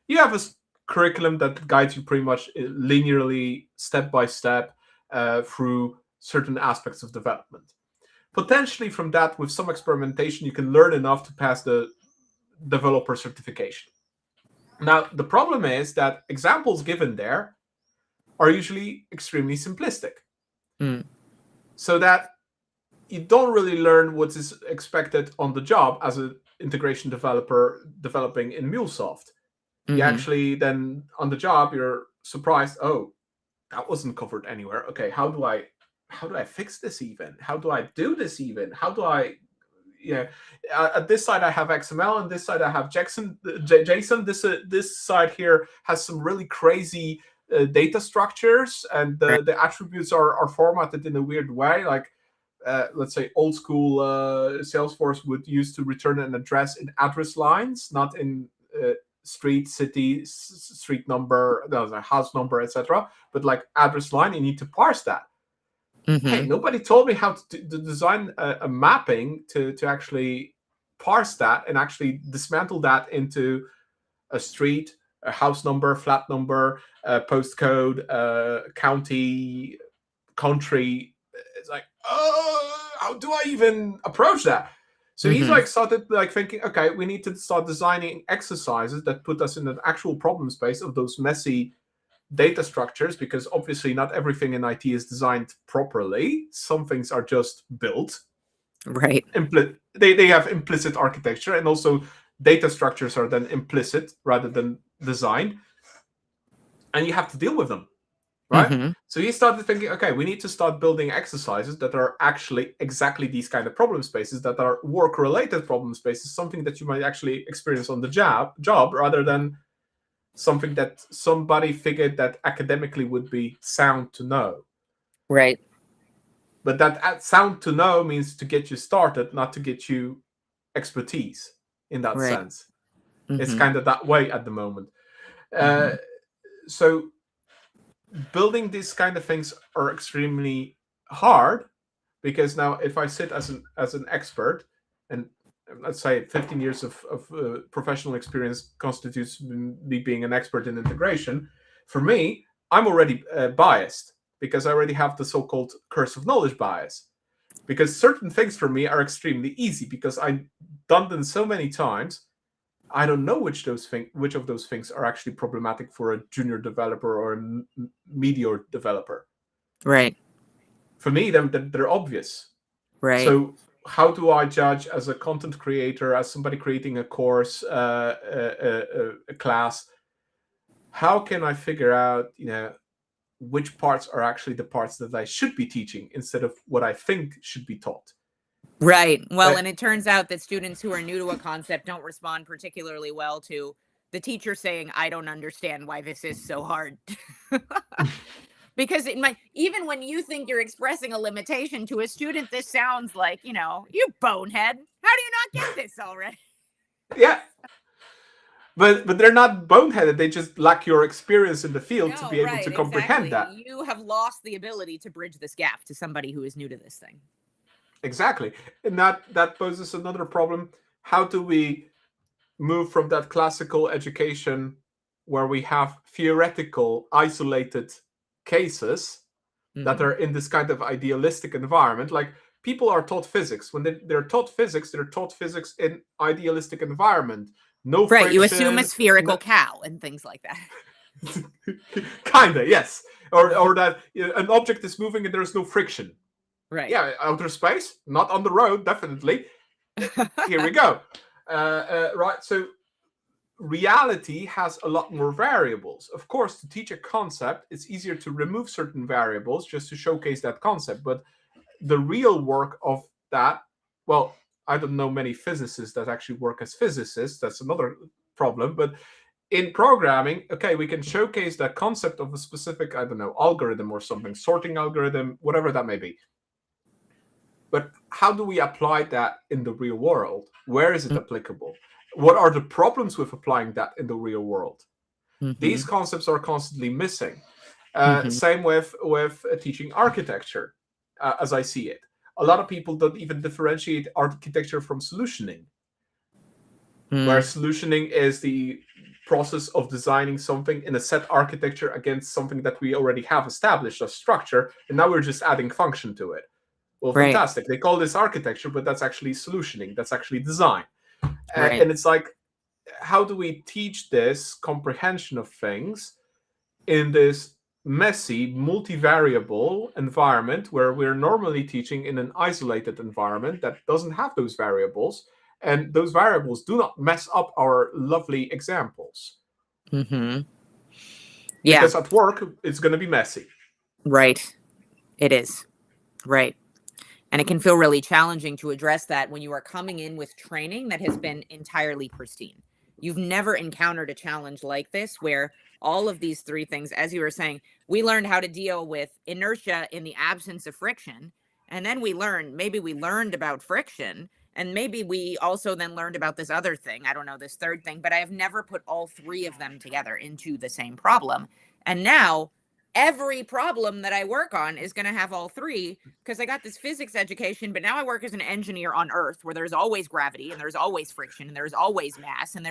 You have a curriculum that guides you pretty much linearly, step by step, through certain aspects of development. Potentially from that, with some experimentation, you can learn enough to pass the developer certification. Now, the problem is that examples given there are usually extremely simplistic. Mm. So that you don't really learn what is expected on the job as an integration developer developing in MuleSoft. Mm-hmm. You actually then on the job, you're surprised, oh, that wasn't covered anywhere. Okay, how do I fix this even? How do I do this even? How do I at this side I have XML, and this side I have JSON. This side here has some really crazy data structures, and the attributes are formatted in a weird way. Like let's say old school Salesforce would use to return an address in address lines, not in street, city, street number, house number, etc. But like address line, you need to parse that. Mm-hmm. Hey, nobody told me how to design a mapping to actually parse that and actually dismantle that into a street, a house number, flat number, postcode, county, country. It's like, oh, how do I even approach that? So he's Mm-hmm. like started like thinking, okay, we need to start designing exercises that put us in an actual problem space of those messy data structures, because obviously not everything in IT is designed properly. Some things are just built. Right. They have implicit architecture, and also data structures are then implicit rather than designed, and you have to deal with them, right? Mm-hmm. So he started thinking, okay, we need to start building exercises that are actually exactly these kind of problem spaces, that are work-related problem spaces, something that you might actually experience on the job rather than something that somebody figured that academically would be sound to know. Right. But that sound to know means to get you started, not to get you expertise in that Right. sense. It's Mm-hmm. kind of that way at the moment. Mm-hmm. So building these kind of things are extremely hard, because now if I sit as an expert and let's say 15 years of professional experience constitutes me being an expert in integration. For me, I'm already biased because I already have the so-called curse of knowledge bias. Because certain things for me are extremely easy because I've done them so many times. I don't know which of those things are actually problematic for a junior developer or a meteor developer. Right. For me, they're obvious. Right. So how do I judge as a content creator, as somebody creating a course, a class? How can I figure out, which parts are actually the parts that I should be teaching instead of what I think should be taught? Right. Well, But and it turns out that students who are new to a concept don't respond particularly well to the teacher saying, "I don't understand why this is so hard." Because even when you think you're expressing a limitation to a student, this sounds like, you bonehead. How do you not get this already? yeah, but they're not boneheaded. They just lack your experience in the field to No, be able right, to comprehend exactly. that. You have lost the ability to bridge this gap to somebody who is new to this thing. Exactly, and that poses another problem. How do we move from that classical education where we have theoretical, isolated cases that Mm. are in this kind of idealistic environment? Like people are taught physics. When they're taught physics, they're taught physics in idealistic environment. No Right, you assume a friction. spherical No, cow and things like that. kinda, yes. Or that an object is moving and there's no friction. Right. Yeah, outer space, not on the road, definitely. Here we go. Right, so reality has a lot more variables. Of course, to teach a concept, it's easier to remove certain variables just to showcase that concept. But the real work of that, well, I don't know many physicists that actually work as physicists. That's another problem. But in programming, okay, we can showcase that concept of a specific, I don't know, algorithm or something, sorting algorithm, whatever that may be. But how do we apply that in the real world? Where is it applicable? What are the problems with applying that in the real world? Mm-hmm. These concepts are constantly missing. Mm-hmm. Same with teaching architecture, as I see it. A lot of people don't even differentiate architecture from solutioning, where Mm. solutioning is the process of designing something in a set architecture against something that we already have established as structure, and now we're just adding function to it. Well, Right. fantastic. They call this architecture, but that's actually solutioning. That's actually design. Right. And it's like, how do we teach this comprehension of things in this messy, multivariable environment where we're normally teaching in an isolated environment that doesn't have those variables? And those variables do not mess up our lovely examples. Mm-hmm. Yeah. Because at work, it's going to be messy. Right. It is. Right. And it can feel really challenging to address that when you are coming in with training that has been entirely pristine. You've never encountered a challenge like this where all of these three things, as you were saying, we learned how to deal with inertia in the absence of friction. And then maybe we learned about friction. And maybe we also then learned about this other thing. I don't know, this third thing, but I have never put all three of them together into the same problem. And now every problem that I work on is going to have all three because I got this physics education, but now I work as an engineer on Earth where there's always gravity and there's always friction and there's always mass and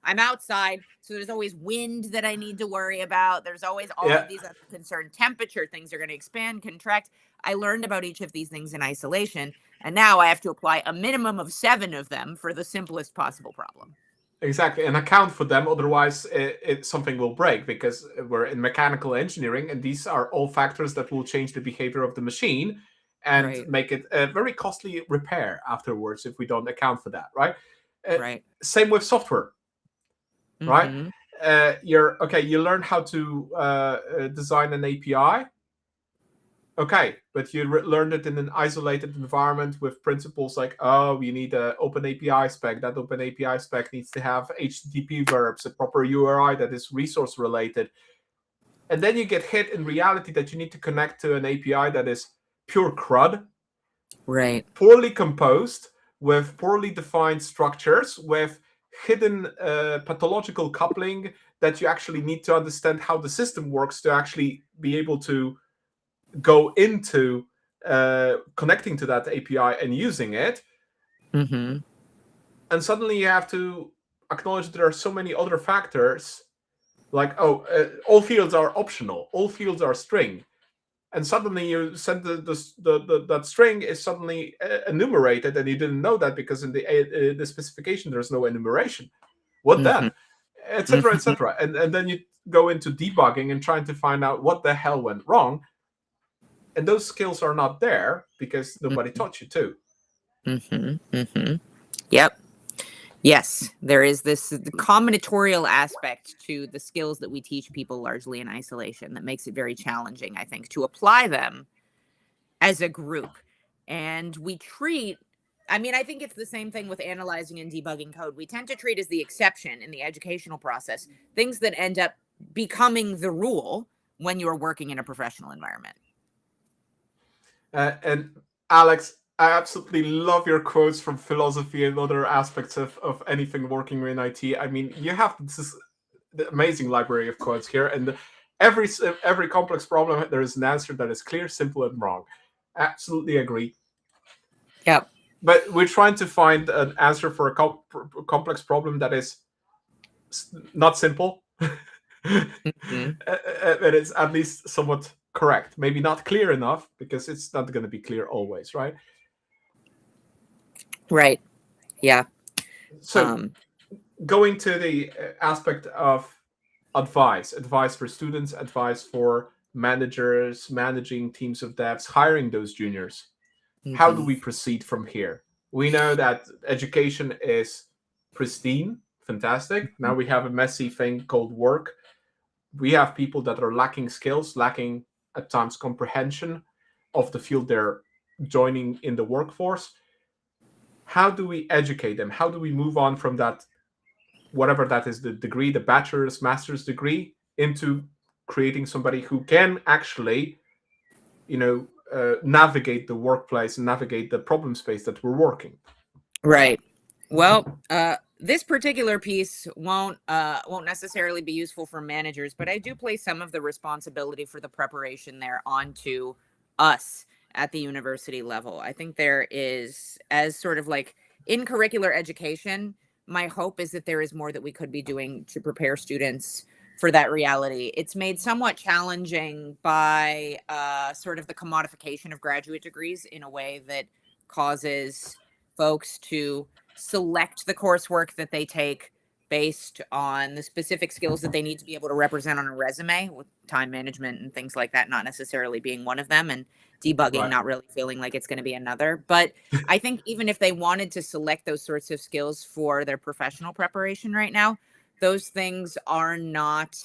I'm outside. So there's always wind that I need to worry about. There's always all Yeah, of these other concerned temperature things are going to expand, contract. I learned about each of these things in isolation. And now I have to apply a minimum of 7 of them for the simplest possible problem. exactly, and account for them. Otherwise, something will break because we're in mechanical engineering, and these are all factors that will change the behavior of the machine and Right. make it a very costly repair afterwards if we don't account for that, right? Uh, Right. Same with software, right? Mm-hmm. You learn how to design an API. Okay, but you learned it in an isolated environment with principles like, oh, you need an open API spec. That open API spec needs to have HTTP verbs, a proper URI that is resource related. And then you get hit in reality that you need to connect to an API that is pure crud, Right. poorly composed, with poorly defined structures, with hidden pathological coupling that you actually need to understand how the system works to actually be able to go into connecting to that API and using it. Mm-hmm. and suddenly you have to acknowledge that there are so many other factors, like all fields are optional, all fields are string, and suddenly you send that string is suddenly enumerated, and you didn't know that because in the specification there's no enumeration. What Mm-hmm. then? Etc. Mm-hmm. etc. And then you go into debugging and trying to find out what the hell went wrong, and those skills are not there because nobody taught you to. Mm-hmm. Mm-hmm. Yep. Yes, there is this combinatorial aspect to the skills that we teach people largely in isolation that makes it very challenging, I think, to apply them as a group. And we treat, I mean, I think it's the same thing with analyzing and debugging code. We tend to treat as the exception in the educational process things that end up becoming the rule when you're working in a professional environment. And Alex, I absolutely love your quotes from philosophy and other aspects of anything working in IT. I mean, you have this amazing library of quotes here, and every every complex problem there is an answer that is clear, simple, and wrong. Absolutely agree. Yep. But we're trying to find an answer for a complex problem that is not simple. Mm-hmm. That is at least somewhat correct. Maybe not clear enough because it's not going to be clear always, right? Right. Yeah. So going to the aspect of advice for students, advice for managers, managing teams of devs, hiring those juniors. How do mm-hmm. we proceed from here? We know that education is pristine, fantastic. Now we have a messy thing called work. We have people that are lacking skills, lacking at times comprehension of the field they're joining in the workforce. How do we educate them? How do we move on from that, whatever that is, the degree, the bachelor's, master's degree, into creating somebody who can actually, navigate the workplace and navigate the problem space that we're working? Right. Well, this particular piece won't necessarily be useful for managers, but I do place some of the responsibility for the preparation there onto us at the university level. I think there is, as sort of like in curricular education, my hope is that there is more that we could be doing to prepare students for that reality. It's made somewhat challenging by sort of the commodification of graduate degrees in a way that causes folks to select the coursework that they take based on the specific skills that they need to be able to represent on a resume, with time management and things like that not necessarily being one of them, and debugging Right. not really feeling like it's going to be another. But I think even if they wanted to select those sorts of skills for their professional preparation right now, those things are not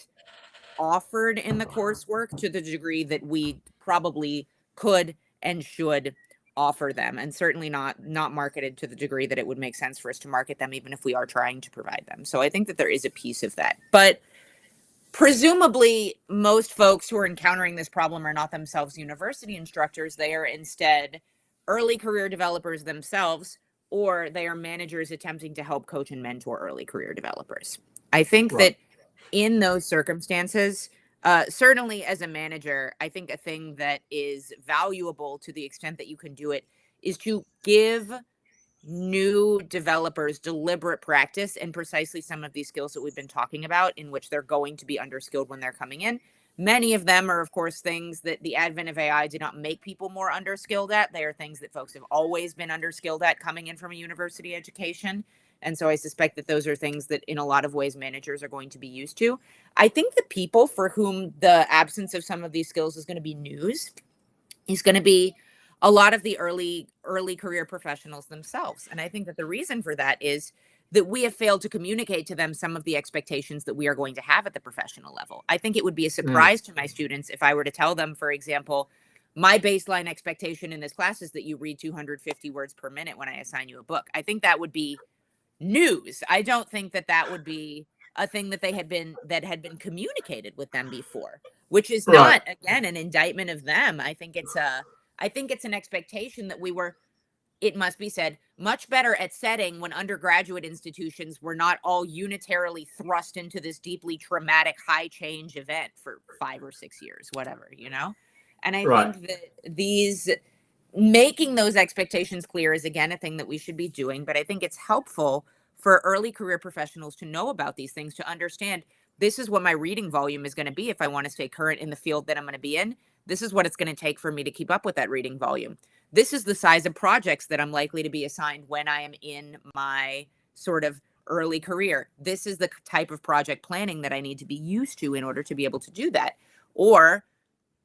offered in the coursework to the degree that we probably could and should offer them, and certainly not marketed to the degree that it would make sense for us to market them, even if we are trying to provide them. So I think that there is a piece of that, but presumably most folks who are encountering this problem are not themselves university instructors. They are instead early career developers themselves, or they are managers attempting to help coach and mentor early career developers. I think Right. that in those circumstances, certainly as a manager, I think a thing that is valuable to the extent that you can do it is to give new developers deliberate practice in precisely some of these skills that we've been talking about, in which they're going to be underskilled when they're coming in. Many of them are, of course, things that the advent of AI did not make people more underskilled at. They are things that folks have always been underskilled at coming in from a university education. And so I suspect that those are things that in a lot of ways managers are going to be used to. I think the people for whom the absence of some of these skills is going to be news is going to be a lot of the early career professionals themselves. And I think that the reason for that is that we have failed to communicate to them some of the expectations that we are going to have at the professional level. I think it would be a Mm. surprise to my students if I were to tell them, for example, my baseline expectation in this class is that you read 250 words per minute when I assign you a book. I think that would be news. I don't think that that would be a thing that had been communicated with them before, which is Right. not, again, an indictment of them. I think it's an expectation that we were, it must be said, much better at setting when undergraduate institutions were not all unitarily thrust into this deeply traumatic high change event for 5 or 6 years, whatever, you know? And I Right. think that these making those expectations clear is again a thing that we should be doing, but I think it's helpful for early career professionals to know about these things, to understand this is what my reading volume is going to be if I want to stay current in the field that I'm going to be in. This is what it's going to take for me to keep up with that reading volume. This is the size of projects that I'm likely to be assigned when I am in my sort of early career. This is the type of project planning that I need to be used to in order to be able to do that. Or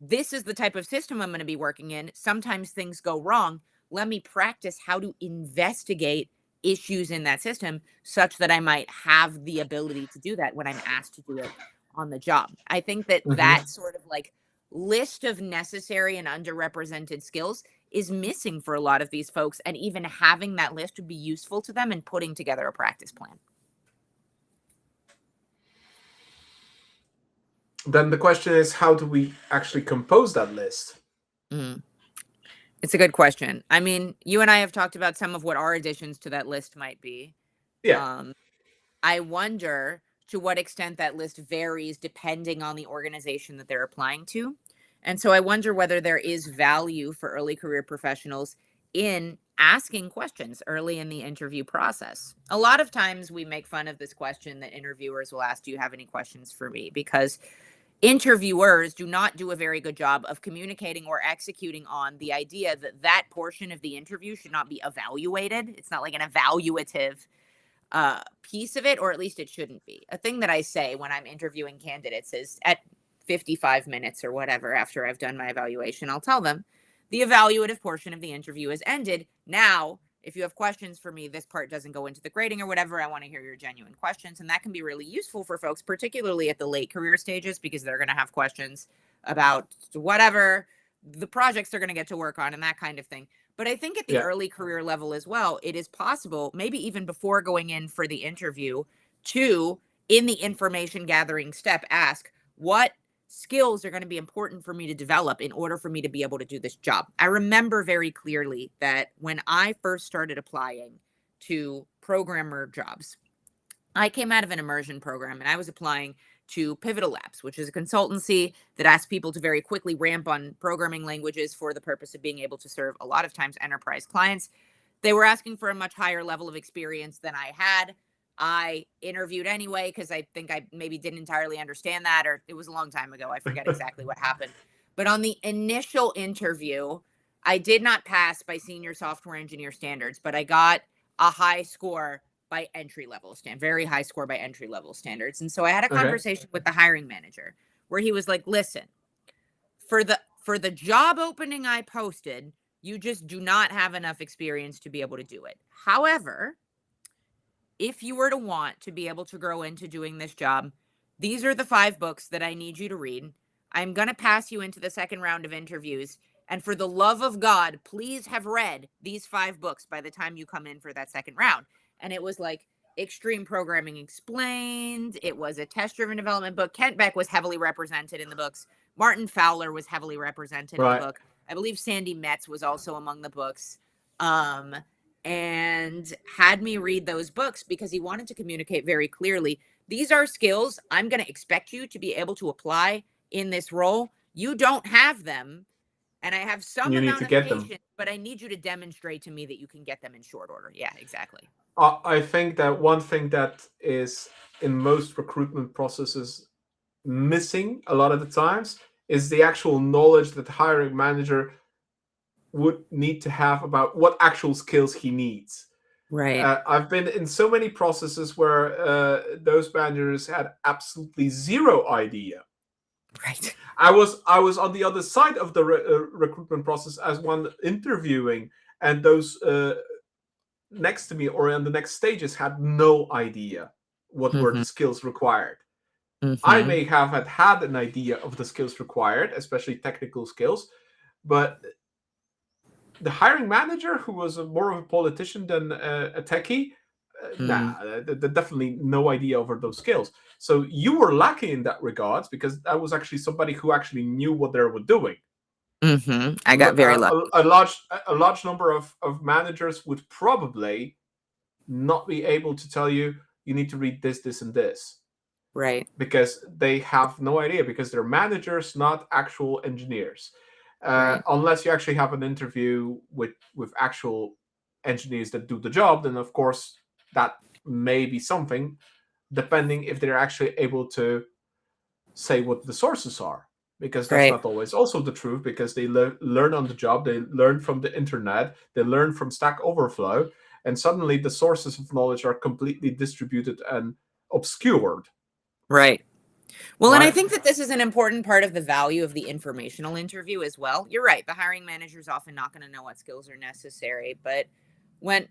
this is the type of system I'm going to be working in. Sometimes things go wrong. Let me practice how to investigate issues in that system such that I might have the ability to do that when I'm asked to do it on the job. I think that Hmm. that sort of like list of necessary and underrepresented skills is missing for a lot of these folks. And even having that list would be useful to them in putting together a practice plan. Then the question is, how do we actually compose that list? Mm. It's a good question. I mean, you and I have talked about some of what our additions to that list might be. Yeah. Um, I wonder to what extent that list varies depending on the organization that they're applying to. And so I wonder whether there is value for early career professionals in asking questions early in the interview process. A lot of times we make fun of this question that interviewers will ask, do you have any questions for me? Because interviewers do not do a very good job of communicating or executing on the idea that that portion of the interview should not be evaluated. It's not like an evaluative piece of it, or at least it shouldn't be. A thing that I say when I'm interviewing candidates is at 55 minutes or whatever after I've done my evaluation, I'll tell them the evaluative portion of the interview is ended. Now, if you have questions for me, this part doesn't go into the grading or whatever. I want to hear your genuine questions. And that can be really useful for folks, particularly at the late career stages, because they're going to have questions about whatever the projects they're going to get to work on and that kind of thing. But I think at the Yeah. early career level as well, it is possible, maybe even before going in for the interview, to, in the information gathering step, ask what skills are going to be important for me to develop in order for me to be able to do this job. I remember very clearly that when I first started applying to programmer jobs, I came out of an immersion program and I was applying to Pivotal Labs, which is a consultancy that asks people to very quickly ramp on programming languages for the purpose of being able to serve a lot of times enterprise clients. They were asking for a much higher level of experience than I had. I interviewed anyway because I think I maybe didn't entirely understand that, or it was a long time ago. I forget exactly what happened. But on the initial interview, I did not pass by senior software engineer standards, but I got a high score by entry level very high score by entry level standards. And so I had a Okay. conversation with the hiring manager where he was like, listen, for the job opening I posted, you just do not have enough experience to be able to do it. However, if you were to want to be able to grow into doing this job, these are the 5 books that I need you to read. I'm going to pass you into the second round of interviews. And for the love of God, please have read these 5 books by the time you come in for that second round. And it was like Extreme Programming Explained. It was a test driven development book. Kent Beck was heavily represented in the books. Martin Fowler was heavily represented in the Right. book. I believe Sandy Metz was also among the books. Um, and had me read those books because he wanted to communicate very clearly. These are skills I'm going to expect you to be able to apply in this role. You don't have them, and I have some You need amount to of get them. patience, but I need you to demonstrate to me that you can get them in short order. Yeah, exactly. I think that one thing that is in most recruitment processes missing a lot of the times is the actual knowledge that the hiring manager would need to have about what actual skills he needs. Right. I've been in so many processes where those managers had absolutely zero idea. Right. I was on the other side of the recruitment process as one interviewing, and those next to me or in the next stages had no idea what were Mm-hmm. the skills required. I Mm-hmm. may have had an idea of the skills required, especially technical skills, but the hiring manager, who was more of a politician than a techie, Mm-hmm. definitely no idea over those skills. So you were lacking in that regards because that was actually somebody who actually knew what they were doing. Mm-hmm. I got very lucky. A large number of managers would probably not be able to tell you you need to read this, this, and this Right. because they have no idea because they're managers, not actual engineers. Right. Unless you actually have an interview with actual engineers that do the job, then of course that maybe something, depending if they're actually able to say what the sources are, because that's Right. not always also the truth, because they learn on the job, they learn from the internet, they learn from Stack Overflow, and suddenly the sources of knowledge are completely distributed and obscured, Right. Well, and I right? think that this is an important part of the value of the informational interview as well. You're right. The hiring manager is often not going to know what skills are necessary, but when,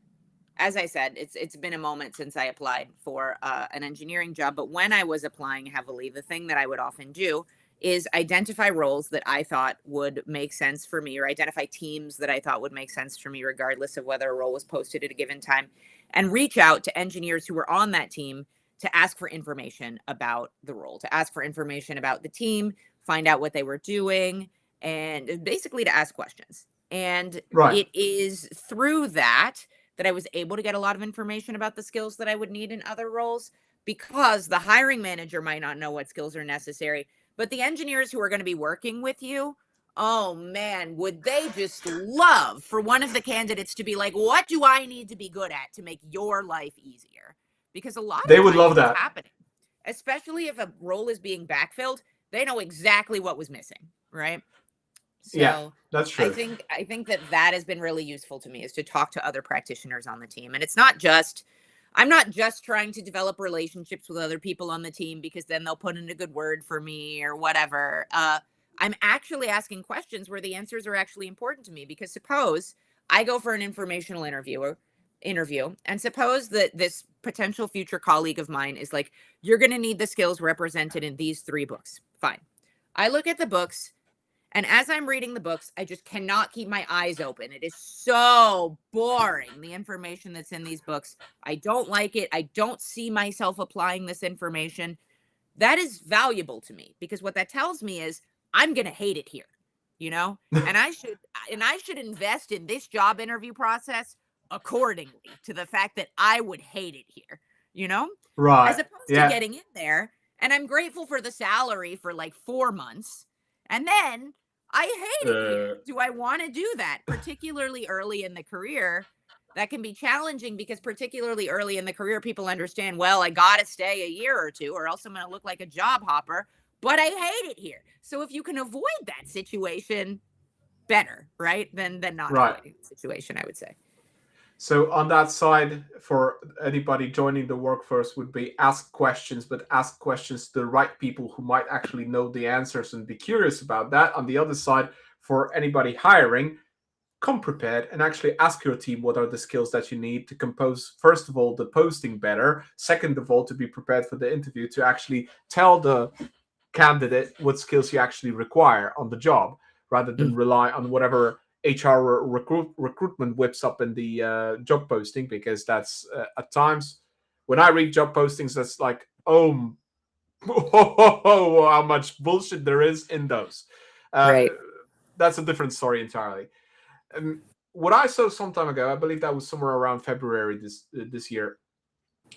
as I said, it's been a moment since I applied for an engineering job. But when I was applying heavily, the thing that I would often do is identify roles that I thought would make sense for me, or identify teams that I thought would make sense for me, regardless of whether a role was posted at a given time, and reach out to engineers who were on that team to ask for information about the role, to ask for information about the team, find out what they were doing, and basically to ask questions. And Right. it is through that I was able to get a lot of information about the skills that I would need in other roles, because the hiring manager might not know what skills are necessary, but the engineers who are going to be working with you, oh man, would they just love for one of the candidates to be like, what do I need to be good at to make your life easier? Because a lot They of would times love what's that. happening, especially if a role is being backfilled, they know exactly what was missing, right? Yeah, So that's I true. think I think that that has been really useful to me, is to talk to other practitioners on the team. And it's not just, I'm not just trying to develop relationships with other people on the team because then they'll put in a good word for me or whatever. I'm actually asking questions where the answers are actually important to me, because suppose I go for an informational interview, and suppose that this potential future colleague of mine is like, you're going to need the skills represented in these 3 books. Fine. I look at the books, and as I'm reading the books, I just cannot keep my eyes open. It is so boring, the information that's in these books. I don't like it. I don't see myself applying this information. That is valuable to me, because what that tells me is I'm going to hate it here, you know? And I should invest in this job interview process accordingly to the fact that I would hate it here, you know? As Right. opposed to Yeah. getting in there and I'm grateful for the salary for like 4 months, and then I hate it here. Uh, Do I want to do that, particularly early in the career? That can be challenging, because particularly early in the career, people understand, well, I got to stay a year or two or else I'm going to look like a job hopper, but I hate it here. So if you can avoid that situation, better, right? Than not right. avoiding the situation, I would say. So on that side, for anybody joining the workforce, would be ask questions, but ask questions to the right people who might actually know the answers and be curious about that. On the other side, for anybody hiring, come prepared and actually ask your team what are the skills that you need to compose, first of all, the posting better, second of all, to be prepared for the interview, to actually tell the candidate what skills you actually require on the job, rather than Mm, rely on whatever HR recruitment whips up in the job posting, because that's at times when I read job postings, that's like, oh, how much bullshit there is in those. Uh, right. that's a different story entirely. Um, what I saw some time ago, I believe that was somewhere around February this year.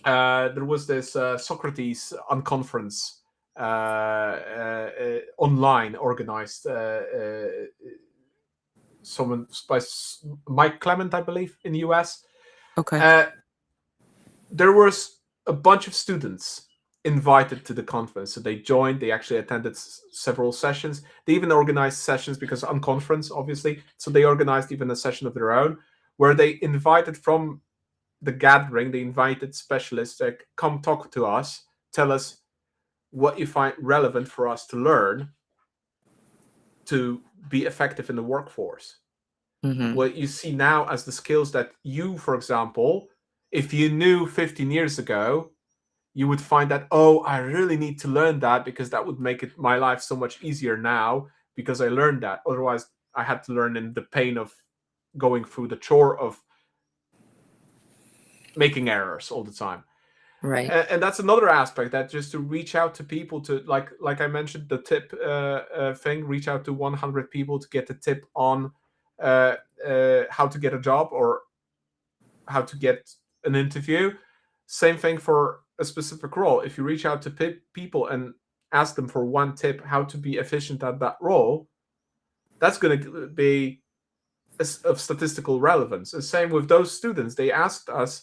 There was this Socrates unconference online organized. Someone by Mike Clement, I believe, in the US. Okay. Uh, there was a bunch of students invited to the conference, so they joined. They actually attended several sessions. They even organized sessions, because unconference, obviously, so they organized even a session of their own, where they invited from the gathering, they invited specialists like, come talk to us, tell us what you find relevant for us to learn to be effective in the workforce. Mm-hmm. What you see now as the skills that you, for example, if you knew 15 years ago, you would find that, oh, I really need to learn that, because that would make it my life so much easier now, because I learned that. Otherwise, I had to learn in the pain of going through the chore of making errors all the time. Right. And that's another aspect, that just to reach out to people, to like I mentioned, the tip thing, reach out to 100 people to get the tip on how to get a job or how to get an interview. Same thing for a specific role. If you reach out to people and ask them for one tip how to be efficient at that role, that's going to be of statistical relevance. The same with those students. They asked us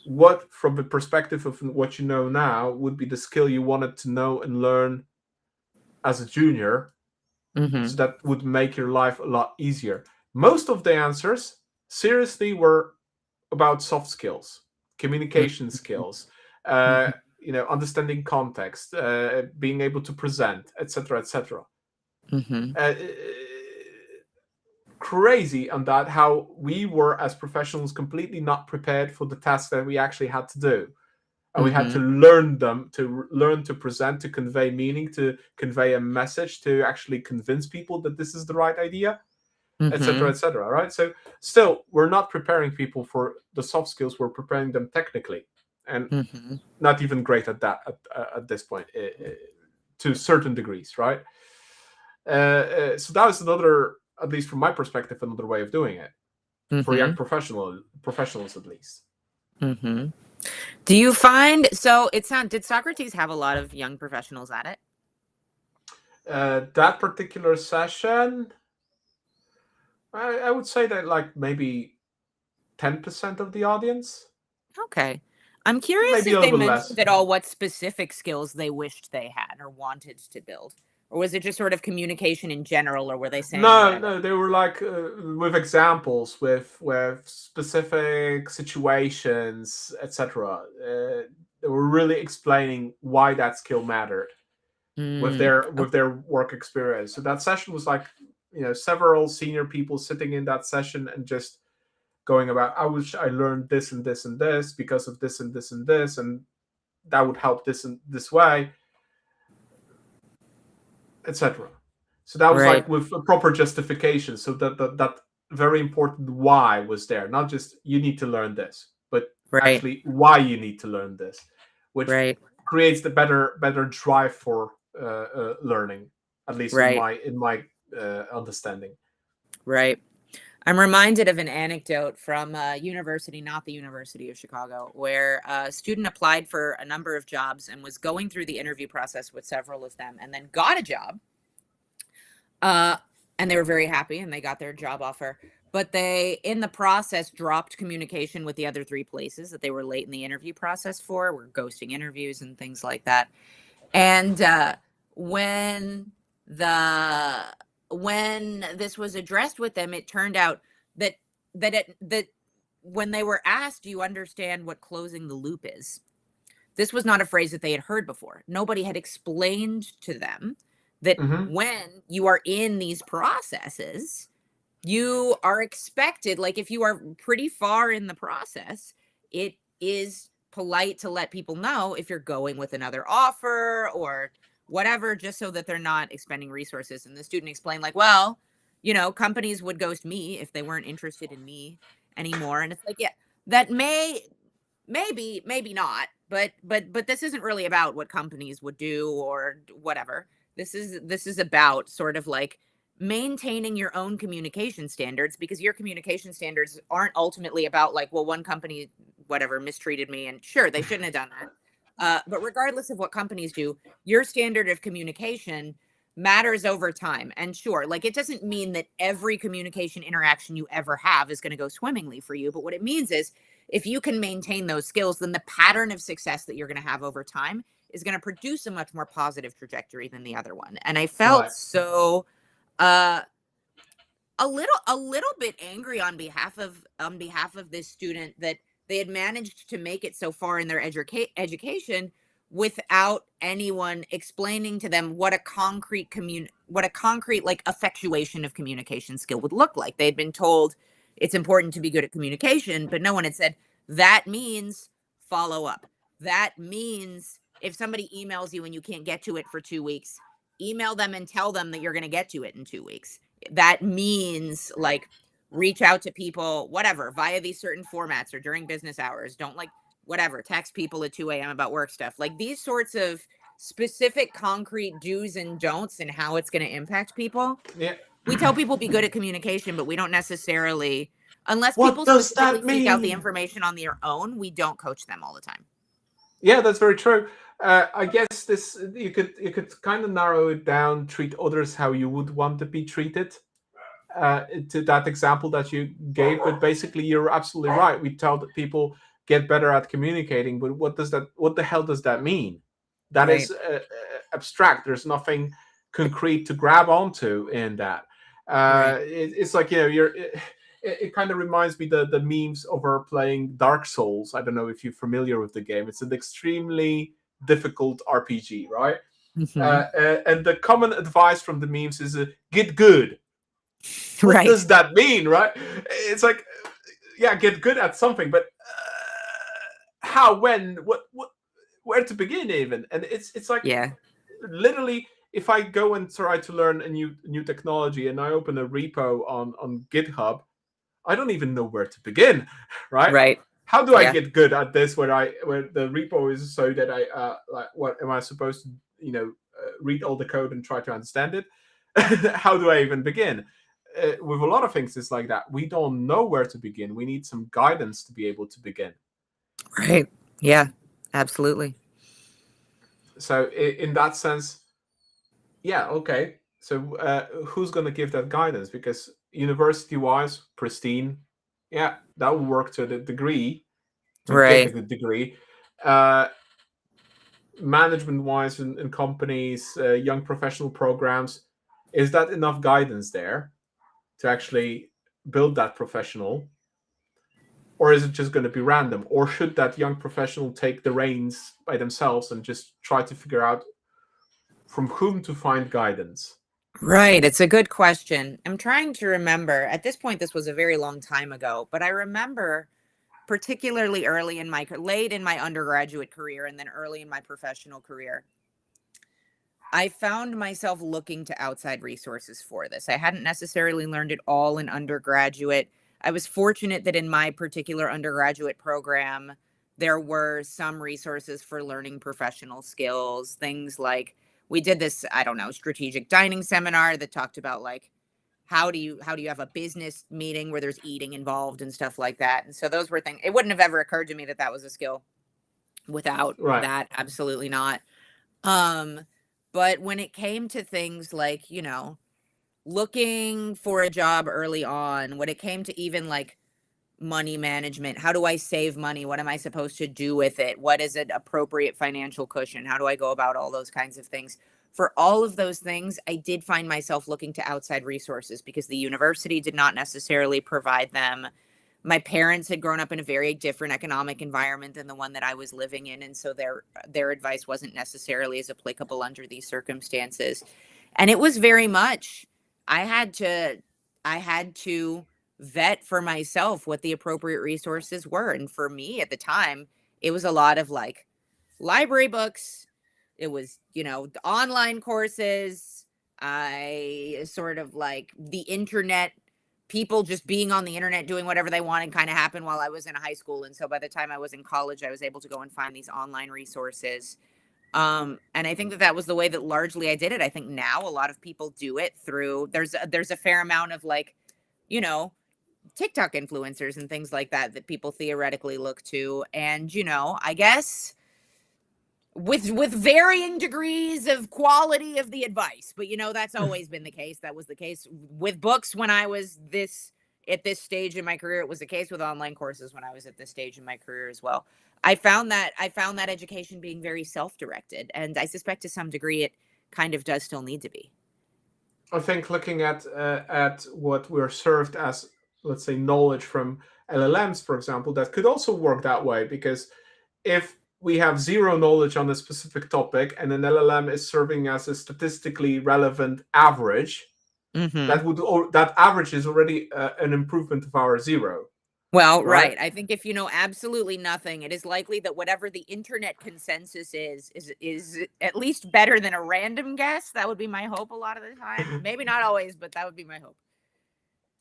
what, from the perspective of what you know now, would be the skill you wanted to know and learn as a junior, Mm-hmm. so that would make your life a lot easier. Most of the answers, seriously, were about soft skills, communication skills, uh, Mm-hmm. understanding context, being able to present, etc., etc. Mm-hmm. Uh, Crazy on that, how we were as professionals completely not prepared for the tasks that we actually had to do, and we had Mm-hmm. to learn them, to learn to present, to convey meaning, to convey a message, to actually convince people that this is the right idea, etc., Mm-hmm. etc. Right? So still, we're not preparing people for the soft skills, we're preparing them technically, and Mm-hmm. not even great at that at this point, to certain degrees, right? So that was another, at least from my perspective, another way of doing it for young Mm-hmm. professionals at least. Mm-hmm. Do you find so it sound did Socrates have a lot of young professionals at it? That particular session, I would say that like maybe 10% of the audience, Okay. I'm curious maybe a if they little bit mentioned less. at all what specific skills they wished they had or wanted to build. Or was it just sort of communication in general, or were they saying No, whatever? no, they were like with examples, with specific situations, etc. They were really explaining why that skill mattered with Mm, their work experience. So that session was like, several senior people sitting in that session and just going about, I wish I learned this and this and this because of this and this and this, and that would help this and this way, etc. So that was right, like with a proper justification. So that very important why was there, not just you need to learn this, but right, actually why you need to learn this, which right, creates the better drive for learning, at least in right, my understanding. right. I'm reminded of an anecdote from a university, not the University of Chicago, where a student applied for a number of jobs and was going through the interview process with several of them and then got a job. Uh, and they were very happy and they got their job offer. But they, in the process, dropped communication with the other three places that they were late in the interview process for, were ghosting interviews and things like that. And when the when this was addressed with them, it turned out that that when they were asked, "Do you understand what closing the loop is?" This was not a phrase that they had heard before. Nobody had explained to them that Mm-hmm. when you are in these processes, you are expected, like if you are pretty far in the process, it is polite to let people know if you're going with another offer or whatever, just so that they're not expending resources. And the student explained, like, well, companies would ghost me if they weren't interested in me anymore. And it's like, yeah, that maybe not, but this isn't really about what companies would do or whatever. This is about sort of like maintaining your own communication standards, because your communication standards aren't ultimately about like, well, one company whatever mistreated me and sure they shouldn't have done that. But regardless of what companies do, your standard of communication matters over time. And sure, like it doesn't mean that every communication interaction you ever have is going to go swimmingly for you, but what it means is if you can maintain those skills, then the pattern of success that you're going to have over time is going to produce a much more positive trajectory than the other one. And I felt Right. so uh a little bit angry on behalf of this student that they had managed to make it so far in their education without anyone explaining to them what a concrete like effectuation of communication skill would look like. They'd been told it's important to be good at communication, but no one had said that means follow up. That means if somebody emails you and you can't get to it for 2 weeks, email them and tell them that you're going to get to it in 2 weeks. That means like reach out to people, whatever, via these certain formats or during business hours. Don't like whatever, text people at 2 a.m. about work stuff. Like these sorts of specific concrete do's and don'ts and how it's going to impact people. Yeah. We tell people be good at communication, but we don't necessarily, unless What people does specifically that seek out the mean? information on their own, we don't coach them all the time. Yeah, that's very true. I guess this, you could kind of narrow it down. Treat others how you would want to be treated. To that example that you gave, but basically you're absolutely right. We tell the people get better at communicating, but what the hell does that mean? That Right. is abstract. There's nothing concrete to grab onto in that. Right. It's like, it kind of reminds me the memes of her playing Dark Souls. I don't know if you're familiar with the game. It's an extremely difficult RPG, right? Hmm. And the common advice from the memes is get good. What Right. does that mean, right? It's like, yeah, get good at something, but how, when, what, where to begin even? And it's like, Yeah. literally, if I go and try to learn a new technology and I open a repo on GitHub, I don't even know where to begin, right? Right. How do I Yeah. get good at this? Where the repo is so that I like, what am I supposed to, read all the code and try to understand it? How do I even begin? With a lot of things, it's like that. We don't know where to begin. We need some guidance to be able to begin. Right. Yeah. Absolutely. So in that sense, yeah, okay. So who's going to give that guidance? Because university-wise, pristine, yeah, that will work to the degree, to get Right. the degree. Uh, Management-wise, in companies, young professional programs, is that enough guidance there to actually build that professional? Or is it just going to be random? Or should that young professional take the reins by themselves and just try to figure out from whom to find guidance? Right. It's a good question. I'm trying to remember. At this point, this was a very long time ago, but I remember particularly late in my undergraduate career and then early in my professional career, I found myself looking to outside resources for this. I hadn't necessarily learned it all in undergraduate. I was fortunate that in my particular undergraduate program, there were some resources for learning professional skills, things like we did this, I don't know, strategic dining seminar that talked about like how do you have a business meeting where there's eating involved and stuff like that. And so those were things. It wouldn't have ever occurred to me that that was a skill without Right. that. Absolutely not. Um, but when it came to things like, looking for a job early on, when it came to even like money management, how do I save money? What am I supposed to do with it? What is an appropriate financial cushion? How do I go about all those kinds of things? For all of those things, I did find myself looking to outside resources because the university did not necessarily provide them. My parents had grown up in a very different economic environment than the one that I was living in, and so their advice wasn't necessarily as applicable under these circumstances. And it was very much I had to I had to vet for myself what the appropriate resources were. And for me at the time, it was a lot of like library books. It was, the online courses. I sort of like the internet, people just being on the internet doing whatever they wanted kind of happened while I was in high school. And so by the time I was in college, I was able to go and find these online resources. And I think that that was the way that largely I did it. I think now a lot of people do it through there's a fair amount of like, you know, TikTok influencers and things like that that people theoretically look to. And, I guess with varying degrees of quality of the advice. But that's always been the case. That was the case with books when I was this at this stage in my career. It was the case with online courses when I was at this stage in my career as well. I found that education being very self-directed, and I suspect to some degree it kind of does still need to be. I think looking at what we're served as, let's say, knowledge from LLMs, for example, that could also work that way. Because if we have zero knowledge on a specific topic and an LLM is serving as a statistically relevant average, Hmm. that average is already an improvement of our zero, Well, right? right. I think if you know absolutely nothing, it is likely that whatever the internet consensus is at least better than a random guess. That would be my hope a lot of the time. Maybe not always, but that would be my hope.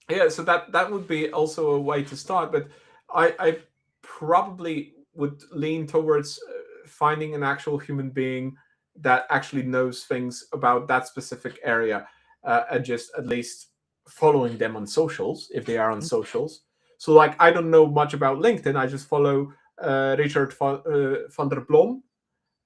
Yeah, so that would be also a way to start. But I probably would lean towards finding an actual human being that actually knows things about that specific area, and just at least following them on socials if they are on socials. So like, I don't know much about LinkedIn. I just follow Richard van der Blom,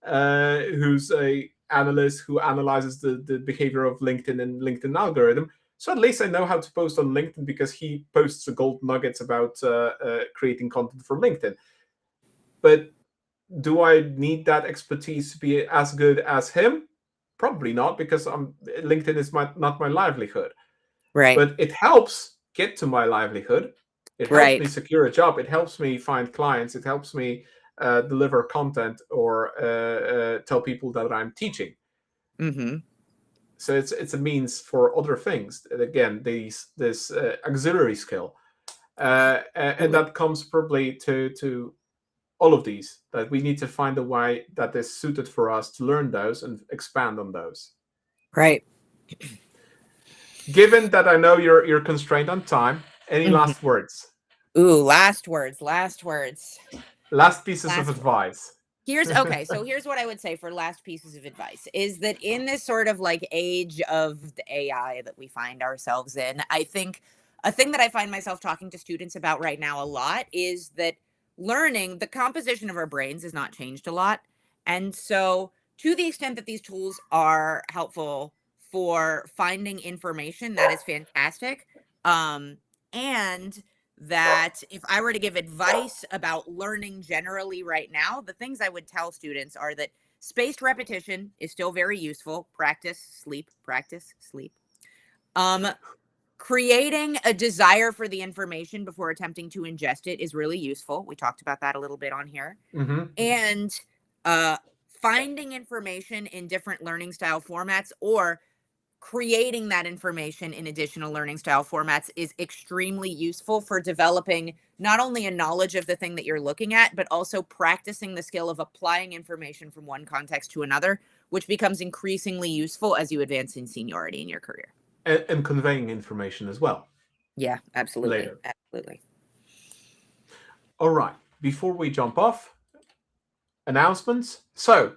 who's a analyst who analyzes the behavior of LinkedIn and LinkedIn algorithm. So at least I know how to post on LinkedIn because he posts the gold nuggets about creating content for LinkedIn. But do I need that expertise to be as good as him? Probably not, because LinkedIn is not my livelihood. Right. But it helps get to my livelihood. It helps Right. me secure a job. It helps me find clients. It helps me deliver content or tell people that I'm teaching. Mm-hmm. So it's a means for other things. And again, this auxiliary skill, and Absolutely. that comes probably to all of these, that we need to find a way that is suited for us to learn those and expand on those. Right. Given that I know you're constrained on time, any Mm-hmm. last words? Ooh, last words. Last words. Last pieces of Last words. advice. Here's okay. So here's what I would say for last pieces of advice is that in this sort of like age of the AI that we find ourselves in, I think a thing that I find myself talking to students about right now a lot is that learning the composition of our brains has not changed a lot. And so to the extent that these tools are helpful for finding information, that is fantastic. And that if I were to give advice about learning generally right now, the things I would tell students are that spaced repetition is still very useful. Practice, sleep, practice, sleep. Um, Creating a desire for the information before attempting to ingest it is really useful. We talked about that a little bit on here. Mm-hmm. And uh, finding information in different learning style formats or creating that information in additional learning style formats is extremely useful for developing not only a knowledge of the thing that you're looking at, but also practicing the skill of applying information from one context to another, which becomes increasingly useful as you advance in seniority in your career. And conveying information as well Yeah, absolutely. later. Absolutely. All right. Before we jump off, announcements. So,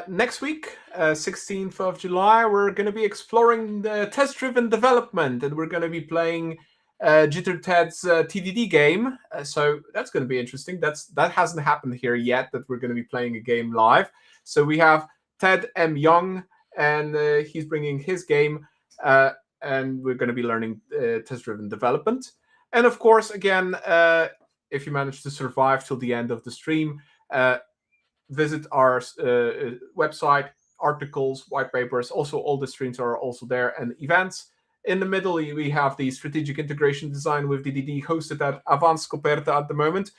next week, 16th of July, we're going to be exploring the test-driven development, and we're going to be playing Jitter Ted's TDD game. So that's going to be interesting. That hasn't happened here yet. That we're going to be playing a game live. So we have Ted M. Young, and he's bringing his game, and we're going to be learning test-driven development. And of course, again, if you manage to survive till the end of the stream, visit our website, articles, white papers. Also, all the streams are also there, and events. In the middle, we have the strategic integration design with DDD hosted at Avans Scoperta at the moment.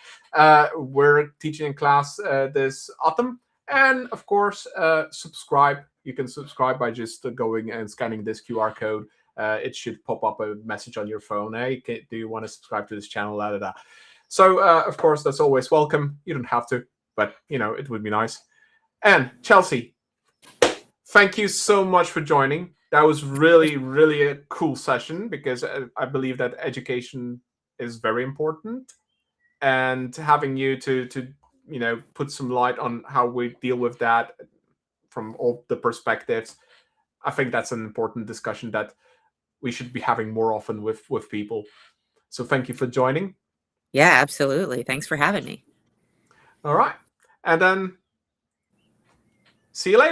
We're teaching in class this autumn. And of course, subscribe. You can subscribe by just going and scanning this QR code. It should pop up a message on your phone. Hey, do you want to subscribe to this channel? Da, da, da. So, of course, that's always welcome. You don't have to, but it would be nice. And Chelsea, thank you so much for joining. That was really, really a cool session, because I believe that education is very important, and having you to put some light on how we deal with that from all the perspectives, I think that's an important discussion that we should be having more often with people. So thank you for joining. Yeah, absolutely. Thanks for having me. All right. And then see you later.